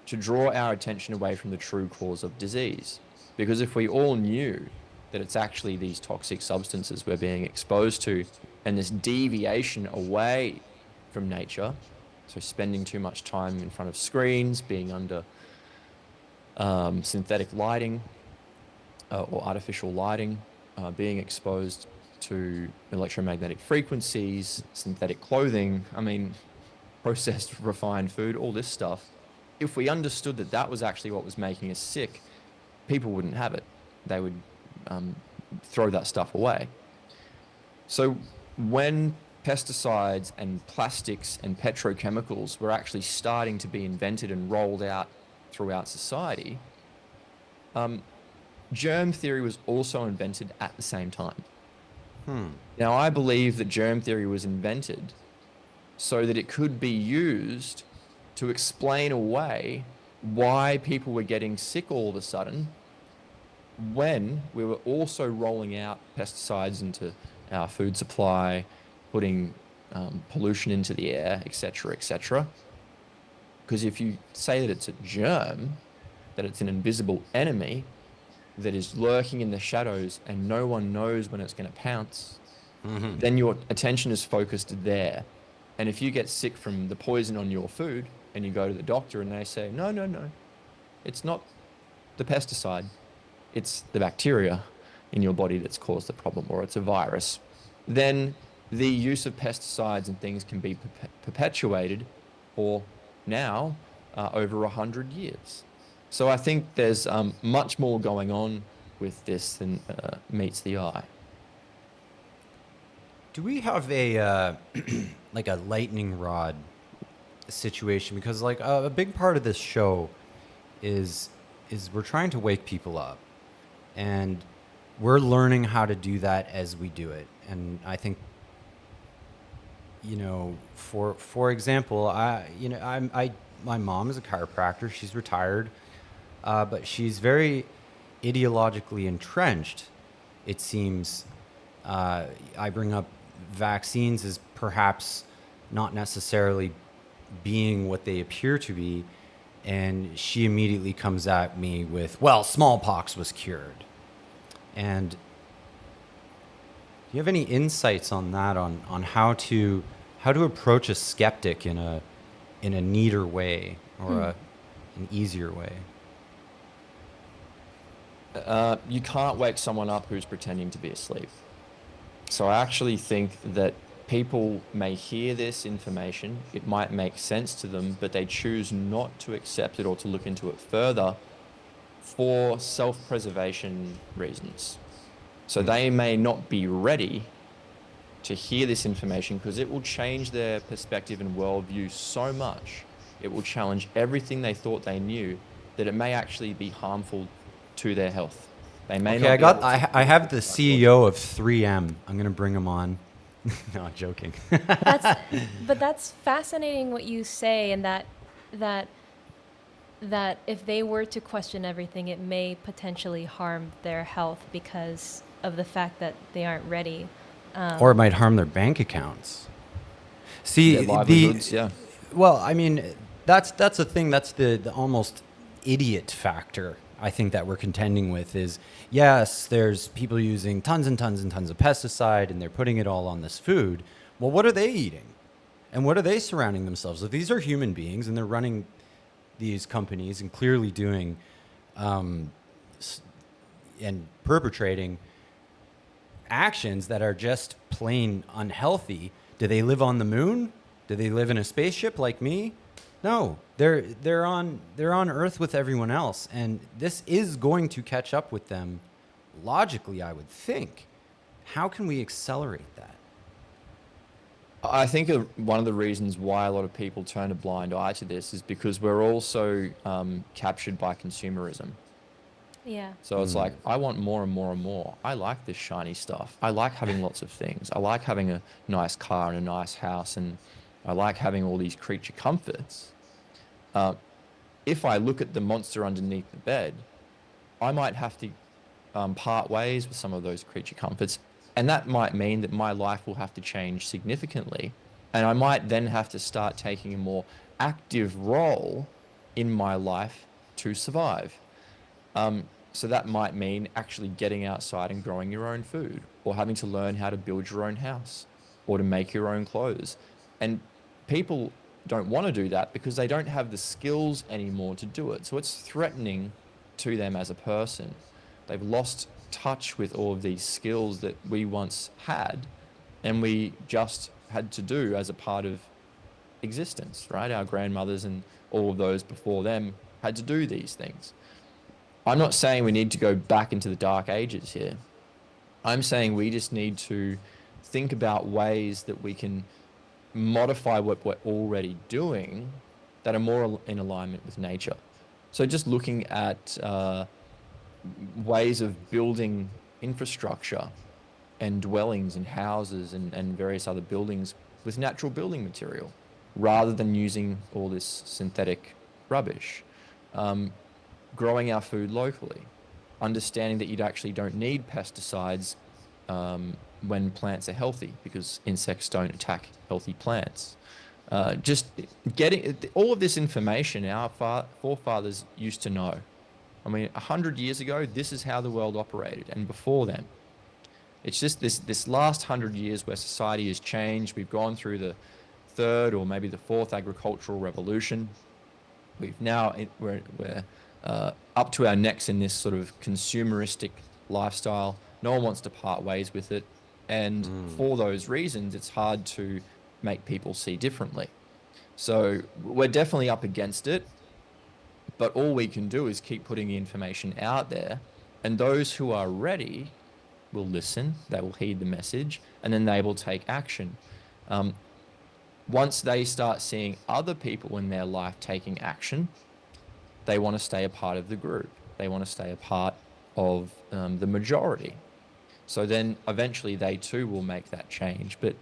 [SPEAKER 3] to draw our attention away from the true cause of disease. Because if we all knew that it's actually these toxic substances we're being exposed to, and this deviation away from nature, so spending too much time in front of screens, being under synthetic lighting or artificial lighting, being exposed to electromagnetic frequencies, synthetic clothing, I mean, processed, refined food, all this stuff. If we understood that that was actually what was making us sick, people wouldn't have it. They would throw that stuff away. So when pesticides and plastics and petrochemicals were actually starting to be invented and rolled out throughout society, germ theory was also invented at the same time. Now, I believe that germ theory was invented so that it could be used to explain away why people were getting sick all of a sudden when we were also rolling out pesticides into our food supply, putting pollution into the air, etc., etc. Because if you say that it's a germ, that it's an invisible enemy that is lurking in the shadows and no one knows when it's going to pounce, then your attention is focused there. And if you get sick from the poison on your food and you go to the doctor and they say, no, it's not the pesticide, it's the bacteria in your body that's caused the problem, or it's a virus, then the use of pesticides and things can be perpetuated for now over 100 years. So I think there's much more going on with this than meets the eye.
[SPEAKER 1] Do we have a like a lightning rod situation? Because like a big part of this show is we're trying to wake people up, and we're learning how to do that as we do it. And I think, you know, for example, my mom is a chiropractor. She's retired, but she's very ideologically entrenched, it seems. I bring up vaccines as perhaps not necessarily being what they appear to be, and she immediately comes at me with, well, smallpox was cured. And do you have any insights on that, on how to approach a skeptic in a neater way, or an easier way?
[SPEAKER 3] You can't wake someone up who's pretending to be asleep. So I actually think that people may hear this information, it might make sense to them, but they choose not to accept it or to look into it further for self-preservation reasons. So they may not be ready to hear this information because it will change their perspective and worldview so much. It will challenge everything they thought they knew, that it may actually be harmful to their health. They may
[SPEAKER 1] Okay,
[SPEAKER 3] not.
[SPEAKER 1] I have the CEO of 3M. I'm going to bring him on. No, joking.
[SPEAKER 2] But that's fascinating what you say, and that if they were to question everything, it may potentially harm their health because of the fact that they aren't ready.
[SPEAKER 1] Or it might harm their bank accounts. See,
[SPEAKER 3] Their livelihoods, yeah.
[SPEAKER 1] Well, I mean, that's the thing. That's the almost idiot factor, I think, that we're contending with is, yes, there's people using tons and tons and tons of pesticide and they're putting it all on this food. Well, what are they eating? And what are they surrounding themselves with? These are human beings and they're running these companies and clearly doing and perpetrating actions that are just plain unhealthy. Do they live on the moon? Do they live in a spaceship like me? No, they're on Earth with everyone else, and this is going to catch up with them logically, I would think. How can we accelerate that?
[SPEAKER 3] I think one of the reasons why a lot of people turn a blind eye to this is because we're also captured by consumerism.
[SPEAKER 2] Yeah.
[SPEAKER 3] So it's like, I want more and more and more. I like this shiny stuff. I like having lots of things. I like having a nice car and a nice house, and I like having all these creature comforts. If I look at the monster underneath the bed, I might have to part ways with some of those creature comforts. And that might mean that my life will have to change significantly. And I might then have to start taking a more active role in my life to survive. So that might mean actually getting outside and growing your own food, or having to learn how to build your own house, or to make your own clothes. And people don't want to do that because they don't have the skills anymore to do it. So it's threatening to them as a person. They've lost touch with all of these skills that we once had, and we just had to do as a part of existence, right? Our grandmothers and all of those before them had to do these things. I'm not saying we need to go back into the dark ages here. I'm saying we just need to think about ways that we can modify what we're already doing that are more in alignment with nature. So just looking at ways of building infrastructure and dwellings and houses and various other buildings with natural building material, rather than using all this synthetic rubbish. Growing our food locally, understanding that you actually don't need pesticides when plants are healthy, because insects don't attack healthy plants. Just getting all of this information our forefathers used to know. I mean, 100 years ago, this is how the world operated, and before then. It's just this last 100 years where society has changed. We've gone through the third or maybe the fourth agricultural revolution. We're up to our necks in this sort of consumeristic lifestyle. No one wants to part ways with it. And for those reasons, it's hard to make people see differently. So we're definitely up against it. But all we can do is keep putting the information out there. And those who are ready will listen, they will heed the message, and then they will take action. Once they start seeing other people in their life taking action, they want to stay a part of the group. They want to stay a part of the majority. So then eventually they too will make that change. But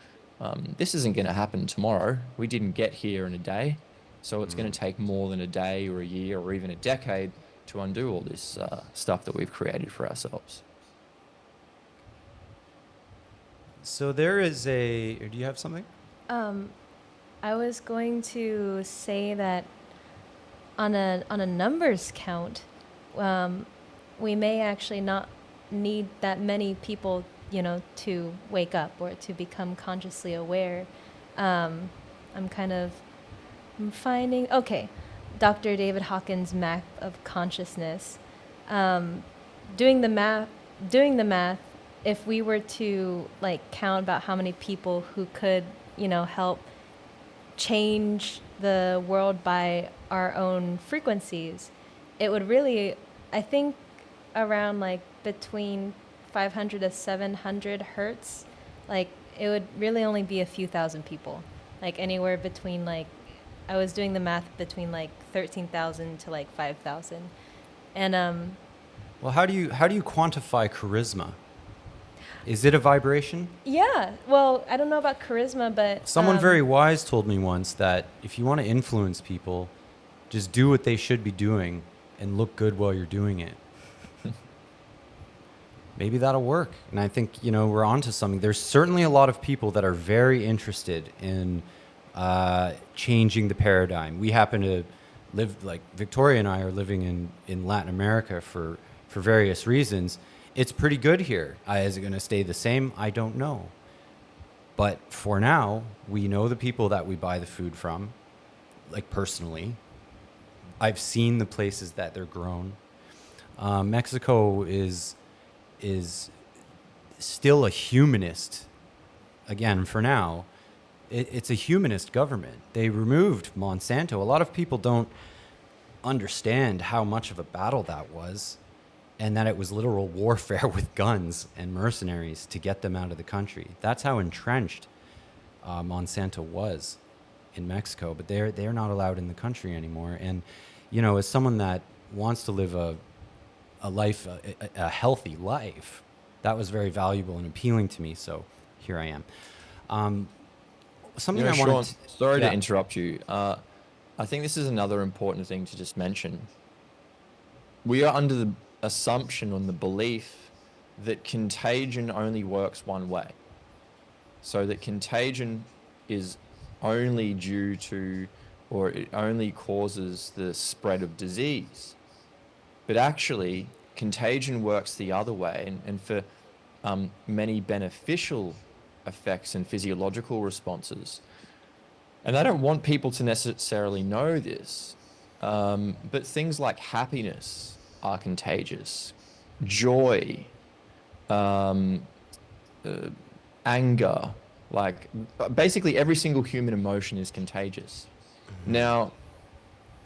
[SPEAKER 3] this isn't going to happen tomorrow. We didn't get here in a day. So it's going to take more than a day or a year or even a decade to undo all this stuff that we've created for ourselves.
[SPEAKER 1] So there is do you have something?
[SPEAKER 2] I was going to say that on a numbers count, we may actually not need that many people, to wake up or to become consciously aware. I'm finding Dr. David Hawkins' map of consciousness. Doing the math, if we were to count about how many people who could, help change the world by our own frequencies, it would really, I think, around between 500 to 700 hertz, it would really only be a few thousand people, anywhere between I was doing the math between 13,000 to 5,000, and
[SPEAKER 1] Well, how do you quantify charisma? Is it a vibration?
[SPEAKER 2] Yeah. Well, I don't know about charisma, but
[SPEAKER 1] Someone very wise told me once that if you want to influence people, just do what they should be doing and look good while you're doing it. Maybe that'll work. And I think, we're onto something. There's certainly a lot of people that are very interested in changing the paradigm. We happen to live, Victoria and I are living in Latin America for various reasons. It's pretty good here. Is it going to stay the same? I don't know. But for now, we know the people that we buy the food from, personally. I've seen the places that they're grown. Mexico is still a humanist. Again, for now, it's a humanist government. They removed Monsanto. A lot of people don't understand how much of a battle that was, and that it was literal warfare with guns and mercenaries to get them out of the country. That's how entrenched Monsanto was in Mexico, but they're not allowed in the country anymore. And, as someone that wants to live a healthy life, that was very valuable and appealing to me. So here I am. Something I wanted
[SPEAKER 3] Sean, sorry to interrupt you. I think this is another important thing to just mention. We are under assumption on the belief that contagion only works one way. So that contagion is only due to, or it only causes the spread of disease. But actually, contagion works the other way, and for many beneficial effects and physiological responses. And I don't want people to necessarily know this, but things like happiness are contagious, joy, anger, like basically every single human emotion is contagious. Now,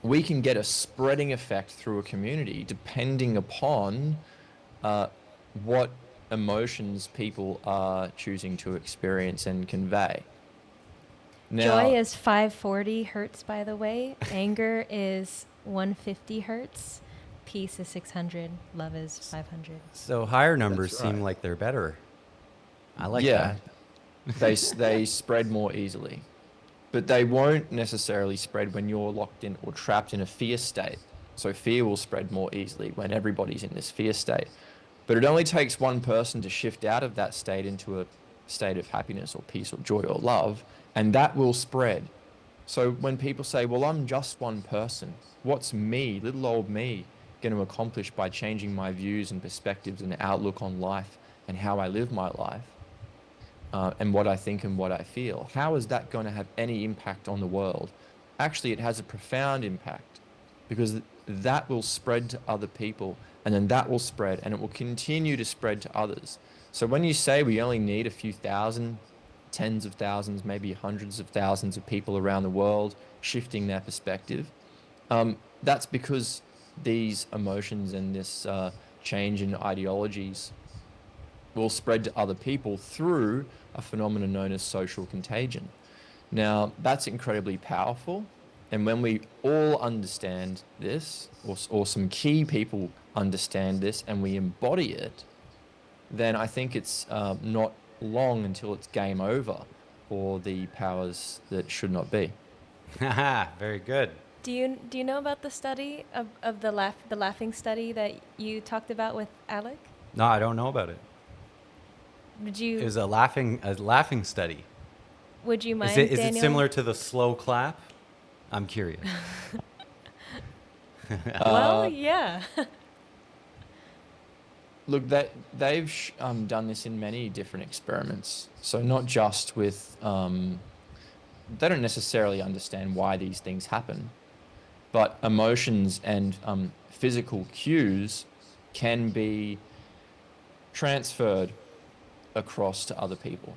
[SPEAKER 3] we can get a spreading effect through a community depending upon what emotions people are choosing to experience and convey. Now,
[SPEAKER 2] Joy is 540 hertz, by the way. Anger is 150 hertz. Peace is 600. Love is 500.
[SPEAKER 1] So higher numbers
[SPEAKER 3] That's
[SPEAKER 1] seem
[SPEAKER 3] right.
[SPEAKER 1] like they're better. I like
[SPEAKER 3] yeah,
[SPEAKER 1] that.
[SPEAKER 3] they spread more easily, but they won't necessarily spread when you're locked in or trapped in a fear state. So fear will spread more easily when everybody's in this fear state. But it only takes one person to shift out of that state into a state of happiness or peace or joy or love, and that will spread. So when people say, well, I'm just one person, what's me, little old me, going to accomplish by changing my views and perspectives and outlook on life and how I live my life, and what I think and what I feel? How is that going to have any impact on the world? Actually, it has a profound impact, because that will spread to other people, and then that will spread, and it will continue to spread to others. So when you say we only need a few thousand, tens of thousands, maybe hundreds of thousands of people around the world shifting their perspective, that's because these emotions and this change in ideologies will spread to other people through a phenomenon known as social contagion. Now, that's incredibly powerful. And when we all understand this, or some key people understand this, and we embody it, then I think it's not long until it's game over for the powers that should not be.
[SPEAKER 1] Haha, very good.
[SPEAKER 2] Do you know about the study of the laughing study that you talked about with Alec?
[SPEAKER 1] No, I don't know about it.
[SPEAKER 2] Would you
[SPEAKER 1] It was a laughing study.
[SPEAKER 2] would you mind,
[SPEAKER 1] Is it
[SPEAKER 2] Daniel?
[SPEAKER 1] similar to the slow clap? I'm curious.
[SPEAKER 2] Well, yeah.
[SPEAKER 3] Look, they've done this in many different experiments. So not just with, they don't necessarily understand why these things happen, but emotions and physical cues can be transferred across to other people.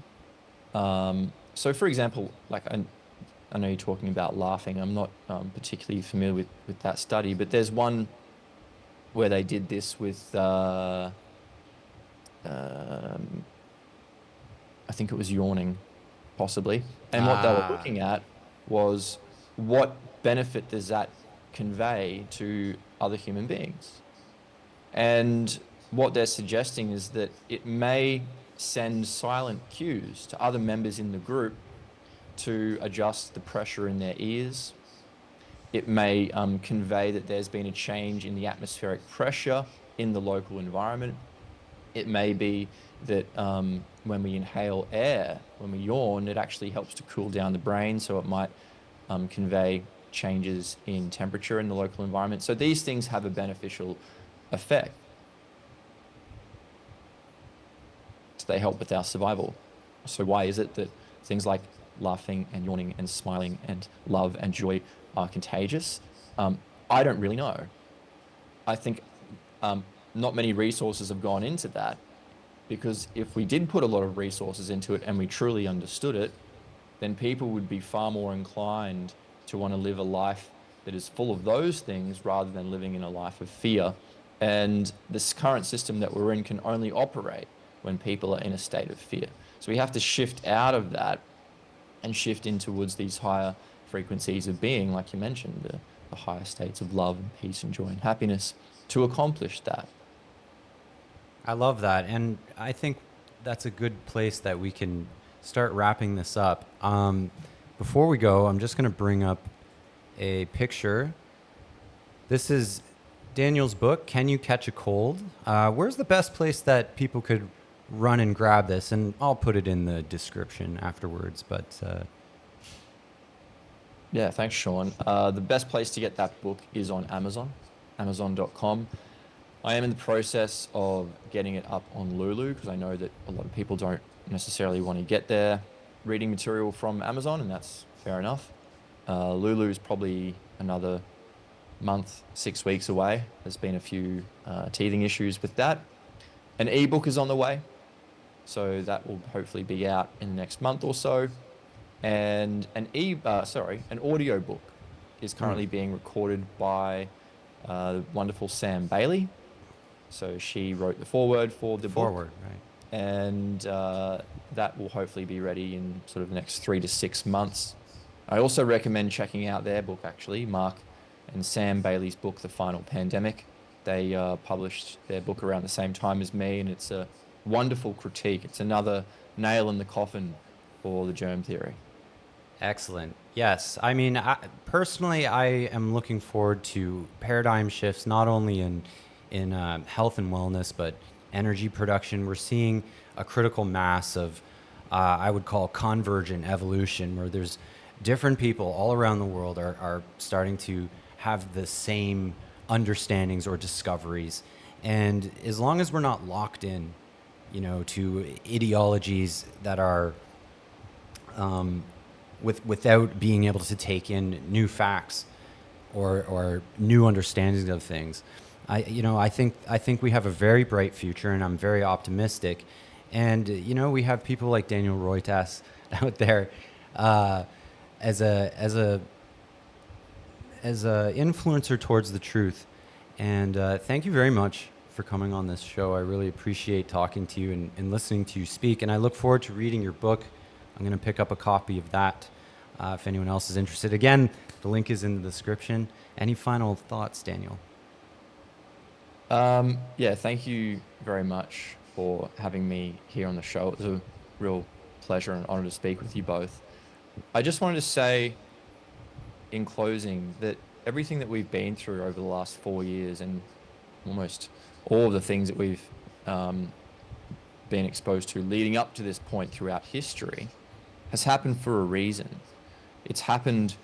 [SPEAKER 3] So for example, like I know you're talking about laughing. I'm not particularly familiar with that study, but there's one where they did this with, I think it was yawning, possibly. And what they were looking at was, what benefit does that convey to other human beings? And what they're suggesting is that it may send silent cues to other members in the group to adjust the pressure in their ears. It may convey that there's been a change in the atmospheric pressure in the local environment. It may be that when we inhale air, when we yawn, it actually helps to cool down the brain, so it might convey changes in temperature in the local environment. So these things have a beneficial effect. They help with our survival. So why is it that things like laughing and yawning and smiling and love and joy are contagious? I don't really know. I think not many resources have gone into that, because if we did put a lot of resources into it and we truly understood it, then people would be far more inclined to want to live a life that is full of those things rather than living in a life of fear. And this current system that we're in can only operate when people are in a state of fear. So we have to shift out of that and shift in towards these higher frequencies of being, like you mentioned, the higher states of love and peace and joy and happiness, to accomplish that.
[SPEAKER 1] I love that. And I think that's a good place that we can start wrapping this up. Before we go, I'm just going to bring up a picture. This is Daniel's book, Can You Catch a Cold? Where's the best place that people could run and grab this? And I'll put it in the description afterwards. But
[SPEAKER 3] Yeah, thanks, Sean. The best place to get that book is on Amazon, amazon.com. I am in the process of getting it up on Lulu because I know that a lot of people don't necessarily want to get their reading material from Amazon, and that's fair enough. Lulu is probably another month, 6 weeks away. There's been a few teething issues with that. An ebook is on the way, so that will hopefully be out in the next month or so. And an audio book is currently being recorded by the wonderful Sam Bailey. So she wrote the foreword for the book.
[SPEAKER 1] Right.
[SPEAKER 3] And that will hopefully be ready in sort of the next 3 to 6 months. I also recommend checking out their book, actually, Mark and Sam Bailey's book, The Final Pandemic. They published their book around the same time as me, and it's a wonderful critique. It's another nail in the coffin for the germ theory.
[SPEAKER 1] Excellent. Yes. I mean, personally, I am looking forward to paradigm shifts, not only in health and wellness, but energy production. We're seeing a critical mass of, I would call convergent evolution, where there's different people all around the world are starting to have the same understandings or discoveries. And as long as we're not locked in, to ideologies that are without being able to take in new facts or new understandings of things, I think we have a very bright future, and I'm very optimistic. And we have people like Daniel Roytas out there as a influencer towards the truth. And thank you very much for coming on this show. I really appreciate talking to you and listening to you speak. And I look forward to reading your book. I'm going to pick up a copy of that if anyone else is interested. Again, the link is in the description. Any final thoughts, Daniel?
[SPEAKER 3] Yeah, thank you very much for having me here on the show. It was a real pleasure and honor to speak with you both. I just wanted to say in closing that everything that we've been through over the last 4 years, and almost all of the things that we've been exposed to leading up to this point throughout history, has happened for a reason. It's happened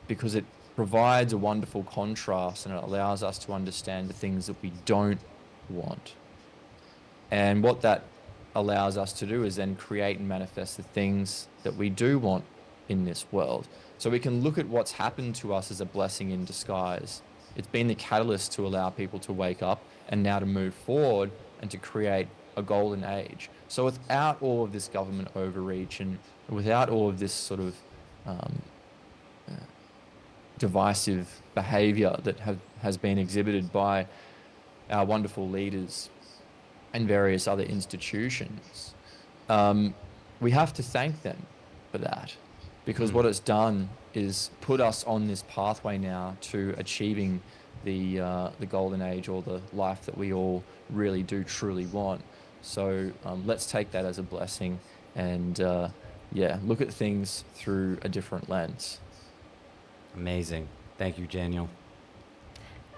[SPEAKER 3] because it provides a wonderful contrast, and it allows us to understand the things that we don't want. And what that allows us to do is then create and manifest the things that we do want in this world. So we can look at what's happened to us as a blessing in disguise. It's been the catalyst to allow people to wake up and now to move forward and to create a golden age. So without all of this government overreach and without all of this sort of divisive behavior that has been exhibited by our wonderful leaders and various other institutions, we have to thank them for that, because what it's done is put us on this pathway now to achieving the golden age, or the life that we all really do truly want. So let's take that as a blessing and look at things through a different lens.
[SPEAKER 1] Amazing. Thank you, Daniel.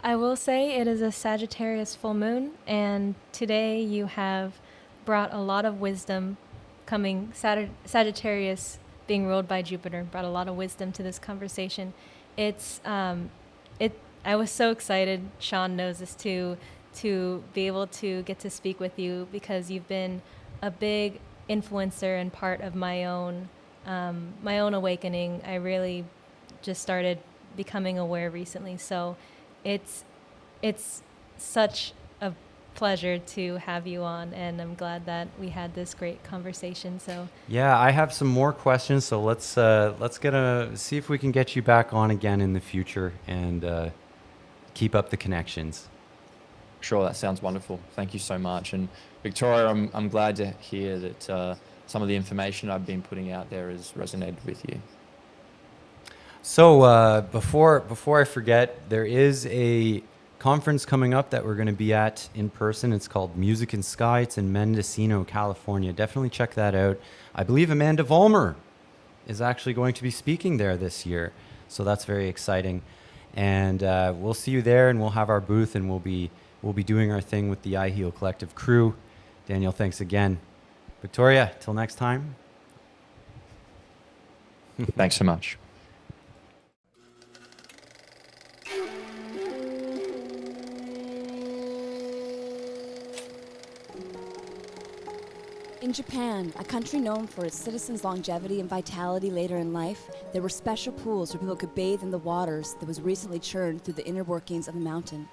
[SPEAKER 2] I will say it is a Sagittarius full moon, and today you have brought a lot of wisdom coming. Sagittarius being ruled by Jupiter brought a lot of wisdom to this conversation. I was so excited, Sean knows this too, to be able to get to speak with you, because you've been a big influencer and part of my own awakening. I really just started becoming aware recently, so it's such a pleasure to have you on, and I'm glad that we had this great conversation. So
[SPEAKER 1] yeah, I have some more questions, so let's see if we can get you back on again in the future, and keep up the connections.
[SPEAKER 3] Sure, that sounds wonderful. Thank you so much. And Victoria, I'm glad to hear that some of the information I've been putting out there has resonated with you.
[SPEAKER 1] So before I forget, there is a conference coming up that we're going to be at in person. It's called Music and Sky. It's in Mendocino, California. Definitely check that out. I believe Amanda Vollmer is actually going to be speaking there this year, so that's very exciting. And we'll see you there, and we'll have our booth, and we'll be doing our thing with the iHeal Collective crew. Daniel, thanks again. Victoria, till next time.
[SPEAKER 3] Thanks so much.
[SPEAKER 4] In Japan, a country known for its citizens' longevity and vitality later in life, there were special pools where people could bathe in the waters that was recently churned through the inner workings of the mountain.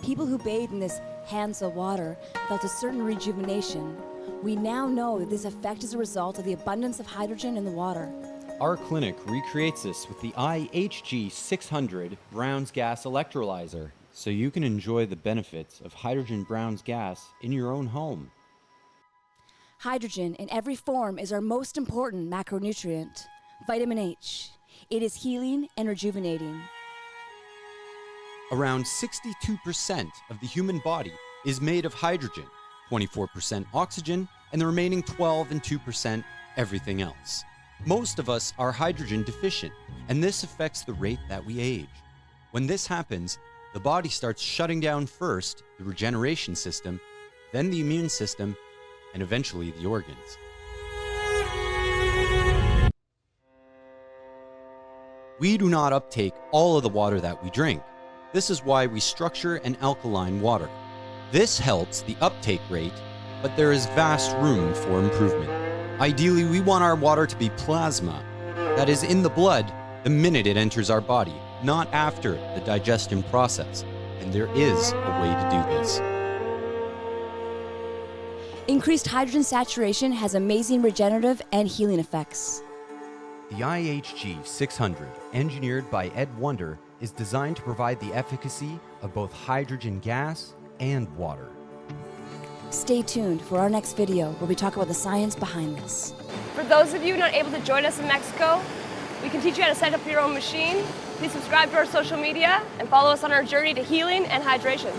[SPEAKER 4] People who bathed in this Hansa water felt a certain rejuvenation. We now know that this effect is a result of the abundance of hydrogen in the water.
[SPEAKER 1] Our clinic recreates this with the IHG 600 Brown's gas electrolyzer, so you can enjoy the benefits of hydrogen Brown's gas in your own home.
[SPEAKER 4] Hydrogen in every form is our most important macronutrient, vitamin H. It is healing and rejuvenating.
[SPEAKER 1] Around 62% of the human body is made of hydrogen, 24% oxygen, and the remaining 12 and 2% everything else. Most of us are hydrogen deficient, and this affects the rate that we age. When this happens, the body starts shutting down first the regeneration system, then the immune system, and eventually the organs. We do not uptake all of the water that we drink. This is why we structure an alkaline water. This helps the uptake rate, but there is vast room for improvement. Ideally, we want our water to be plasma, that is in the blood the minute it enters our body, not after the digestion process. And there is a way to do this.
[SPEAKER 4] Increased hydrogen saturation has amazing regenerative and healing effects.
[SPEAKER 1] The IHG 600, engineered by Ed Wonder, is designed to provide the efficacy of both hydrogen gas and water.
[SPEAKER 4] Stay tuned for our next video where we talk about the science behind this.
[SPEAKER 5] For those of you not able to join us in Mexico, we can teach you how to set up your own machine. Please subscribe to our social media and follow us on our journey to healing and hydration.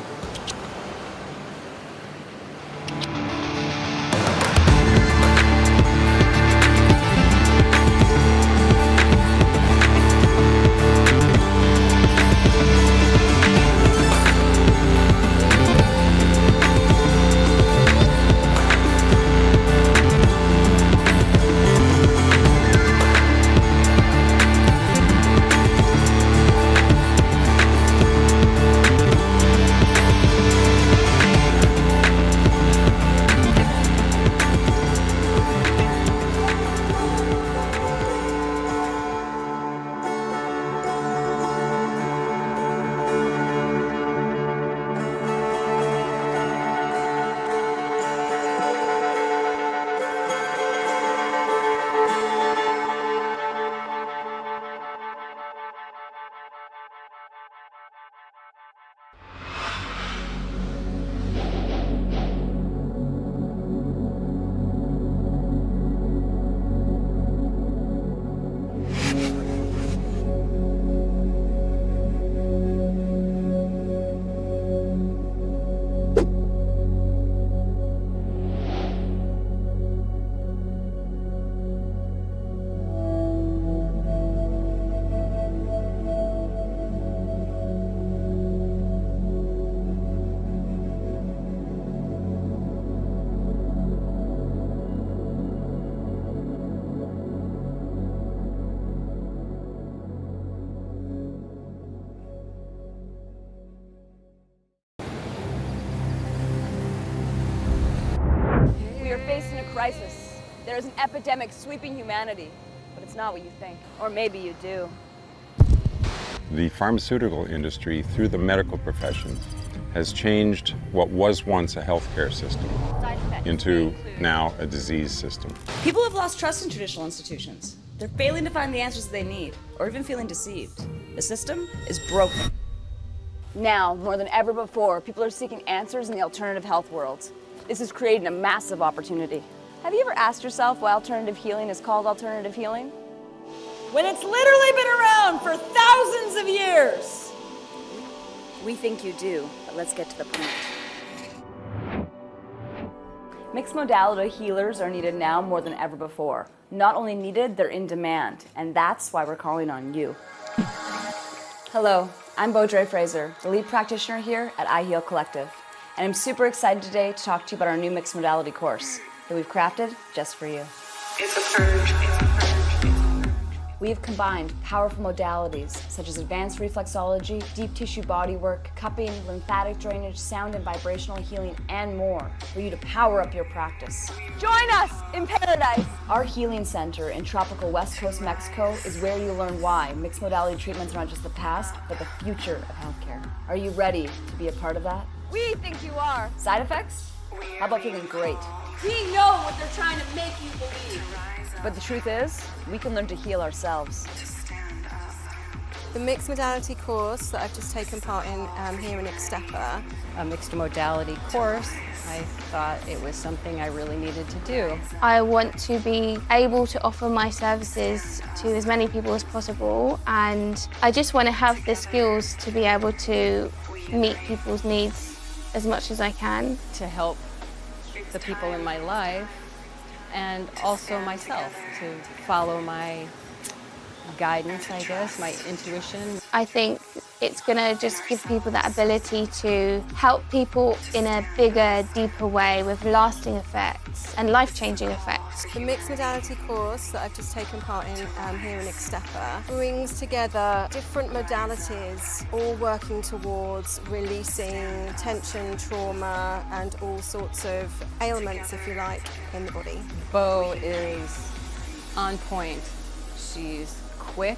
[SPEAKER 5] Crisis. There is an epidemic sweeping humanity, but it's not what you think. Or maybe you do.
[SPEAKER 6] The pharmaceutical industry, through the medical profession, has changed what was once a healthcare system into now a disease system.
[SPEAKER 7] People have lost trust in traditional institutions. They're failing to find the answers they need, or even feeling deceived. The system is broken.
[SPEAKER 5] Now, more than ever before, people are seeking answers in the alternative health world. This is creating a massive opportunity. Have you ever asked yourself why alternative healing is called alternative healing?
[SPEAKER 7] When it's literally been around for thousands of years.
[SPEAKER 5] We think you do, but let's get to the point. Mixed modality healers are needed now more than ever before. Not only needed, they're in demand, and that's why we're calling on you. Hello, I'm Beaudre Fraser, the lead practitioner here at I Heal Collective, and I'm super excited today to talk to you about our new mixed modality course that we've crafted just for you.
[SPEAKER 8] It's a purge.
[SPEAKER 5] We have combined powerful modalities such as advanced reflexology, deep tissue body work, cupping, lymphatic drainage, sound and vibrational healing, and more for you to power up your practice. Join us in paradise! Our healing center in tropical West Coast Mexico is where you learn why mixed modality treatments are not just the past, but the future of healthcare. Are you ready to be a part of that?
[SPEAKER 9] We think you are.
[SPEAKER 5] Side effects? How about feeling great?
[SPEAKER 9] We know what they're trying to make you believe.
[SPEAKER 5] But the truth is, we can learn to heal ourselves.
[SPEAKER 10] The mixed modality course that I've just taken part in here in Ixtepa,
[SPEAKER 11] a mixed modality course, I thought it was something I really needed to do.
[SPEAKER 12] I want to be able to offer my services to as many people as possible, and I just want to have the skills to be able to meet people's needs as much as I can.
[SPEAKER 11] To help the people in my life and also myself, to follow my guidance, I guess, my intuition.
[SPEAKER 12] I think it's going to just give people that ability to help people in a bigger, deeper way with lasting effects and life-changing effects.
[SPEAKER 10] The mixed modality course that I've just taken part in here in Ixtepa brings together different modalities, all working towards releasing tension, trauma, and all sorts of ailments, if you like, in the body.
[SPEAKER 11] Bo is on point. She's quick.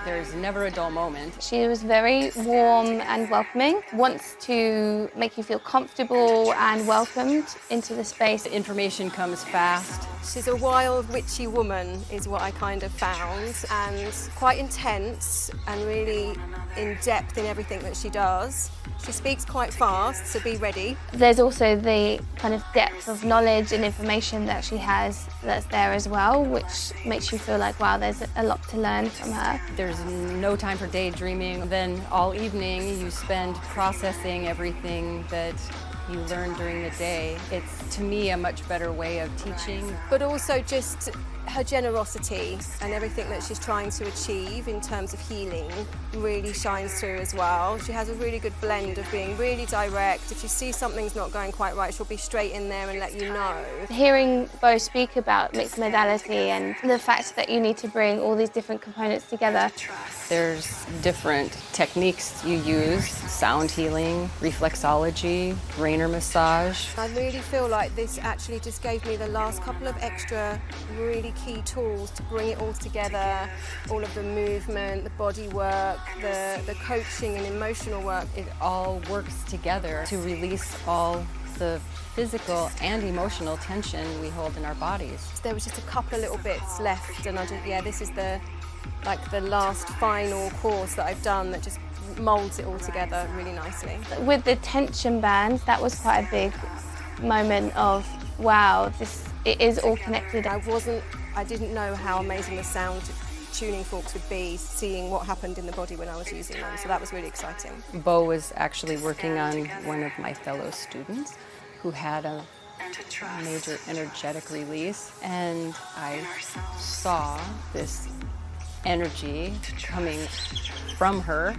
[SPEAKER 11] There's never a dull moment.
[SPEAKER 12] She was very warm and welcoming, wants to make you feel comfortable and welcomed into the space.
[SPEAKER 11] The information comes fast.
[SPEAKER 10] She's a wild, witchy woman is what I kind of found, and quite intense and really in depth in everything that she does. She speaks quite fast, so be ready.
[SPEAKER 12] There's also the kind of depth of knowledge and information that she has that's there as well, which makes you feel like, wow, there's a lot to learn from her.
[SPEAKER 11] There's no time for daydreaming. Then all evening you spend processing everything that you learn during the day. It's, to me, a much better way of teaching.
[SPEAKER 10] But also just her generosity and everything that she's trying to achieve in terms of healing really shines through as well. She has a really good blend of being really direct. If she sees something's not going quite right, she'll be straight in there and let you know.
[SPEAKER 12] Hearing Bo speak about mixed modality and the fact that you need to bring all these different components together.
[SPEAKER 11] There's different techniques you use: sound healing, reflexology, Rainer massage.
[SPEAKER 10] I really feel like this actually just gave me the last couple of extra really key tools to bring it all together, all of the movement, the body work, the coaching and emotional work.
[SPEAKER 11] It all works together to release all the physical and emotional tension we hold in our bodies.
[SPEAKER 10] There was just a couple of little bits left, and I just, this is the last final course that I've done that just molds it all together really nicely.
[SPEAKER 12] With the tension bands, that was quite a big moment of, wow, it is all connected.
[SPEAKER 10] I didn't know how amazing the sound tuning forks would be, seeing what happened in the body when I was using them, so that was really exciting.
[SPEAKER 11] Bo was actually working on one of my fellow students who had a major energetic release, and I saw this energy coming from her.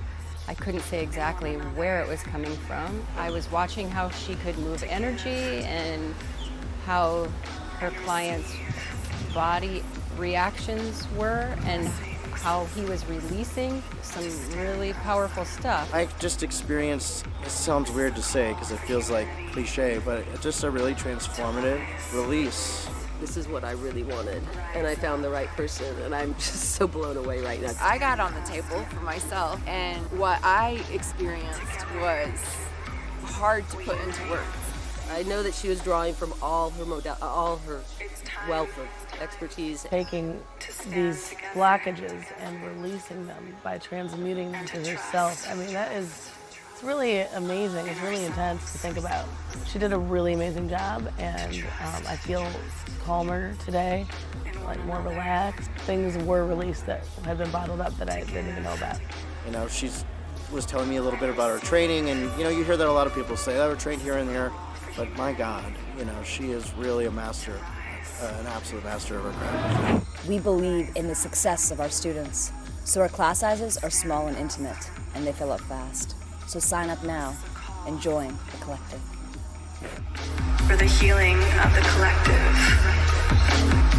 [SPEAKER 11] I couldn't say exactly where it was coming from. I was watching how she could move energy and how her client's body reactions were and how he was releasing some really powerful stuff.
[SPEAKER 13] I just experienced, it sounds weird to say because it feels like cliche, but it's just a really transformative release.
[SPEAKER 14] This is what I really wanted, and I found the right person, and I'm just so blown away right now.
[SPEAKER 9] I got on the table for myself, and what I experienced was hard to put into words.
[SPEAKER 14] I know that she was drawing from all her wealth of expertise.
[SPEAKER 15] Taking these blockages and releasing them by transmuting them to herself. I mean, it's really amazing. It's really intense to think about. She did a really amazing job, and I feel calmer today, like more relaxed. Things were released that had been bottled up that I didn't even know about.
[SPEAKER 13] You know, she was telling me a little bit about her training, and you hear that a lot of people say, we're trained here and there, but my God, she is really a master, an absolute master of her craft.
[SPEAKER 5] We believe in the success of our students, so our class sizes are small and intimate. and they fill up fast. So sign up now and join the collective.
[SPEAKER 8] For the healing of the collective.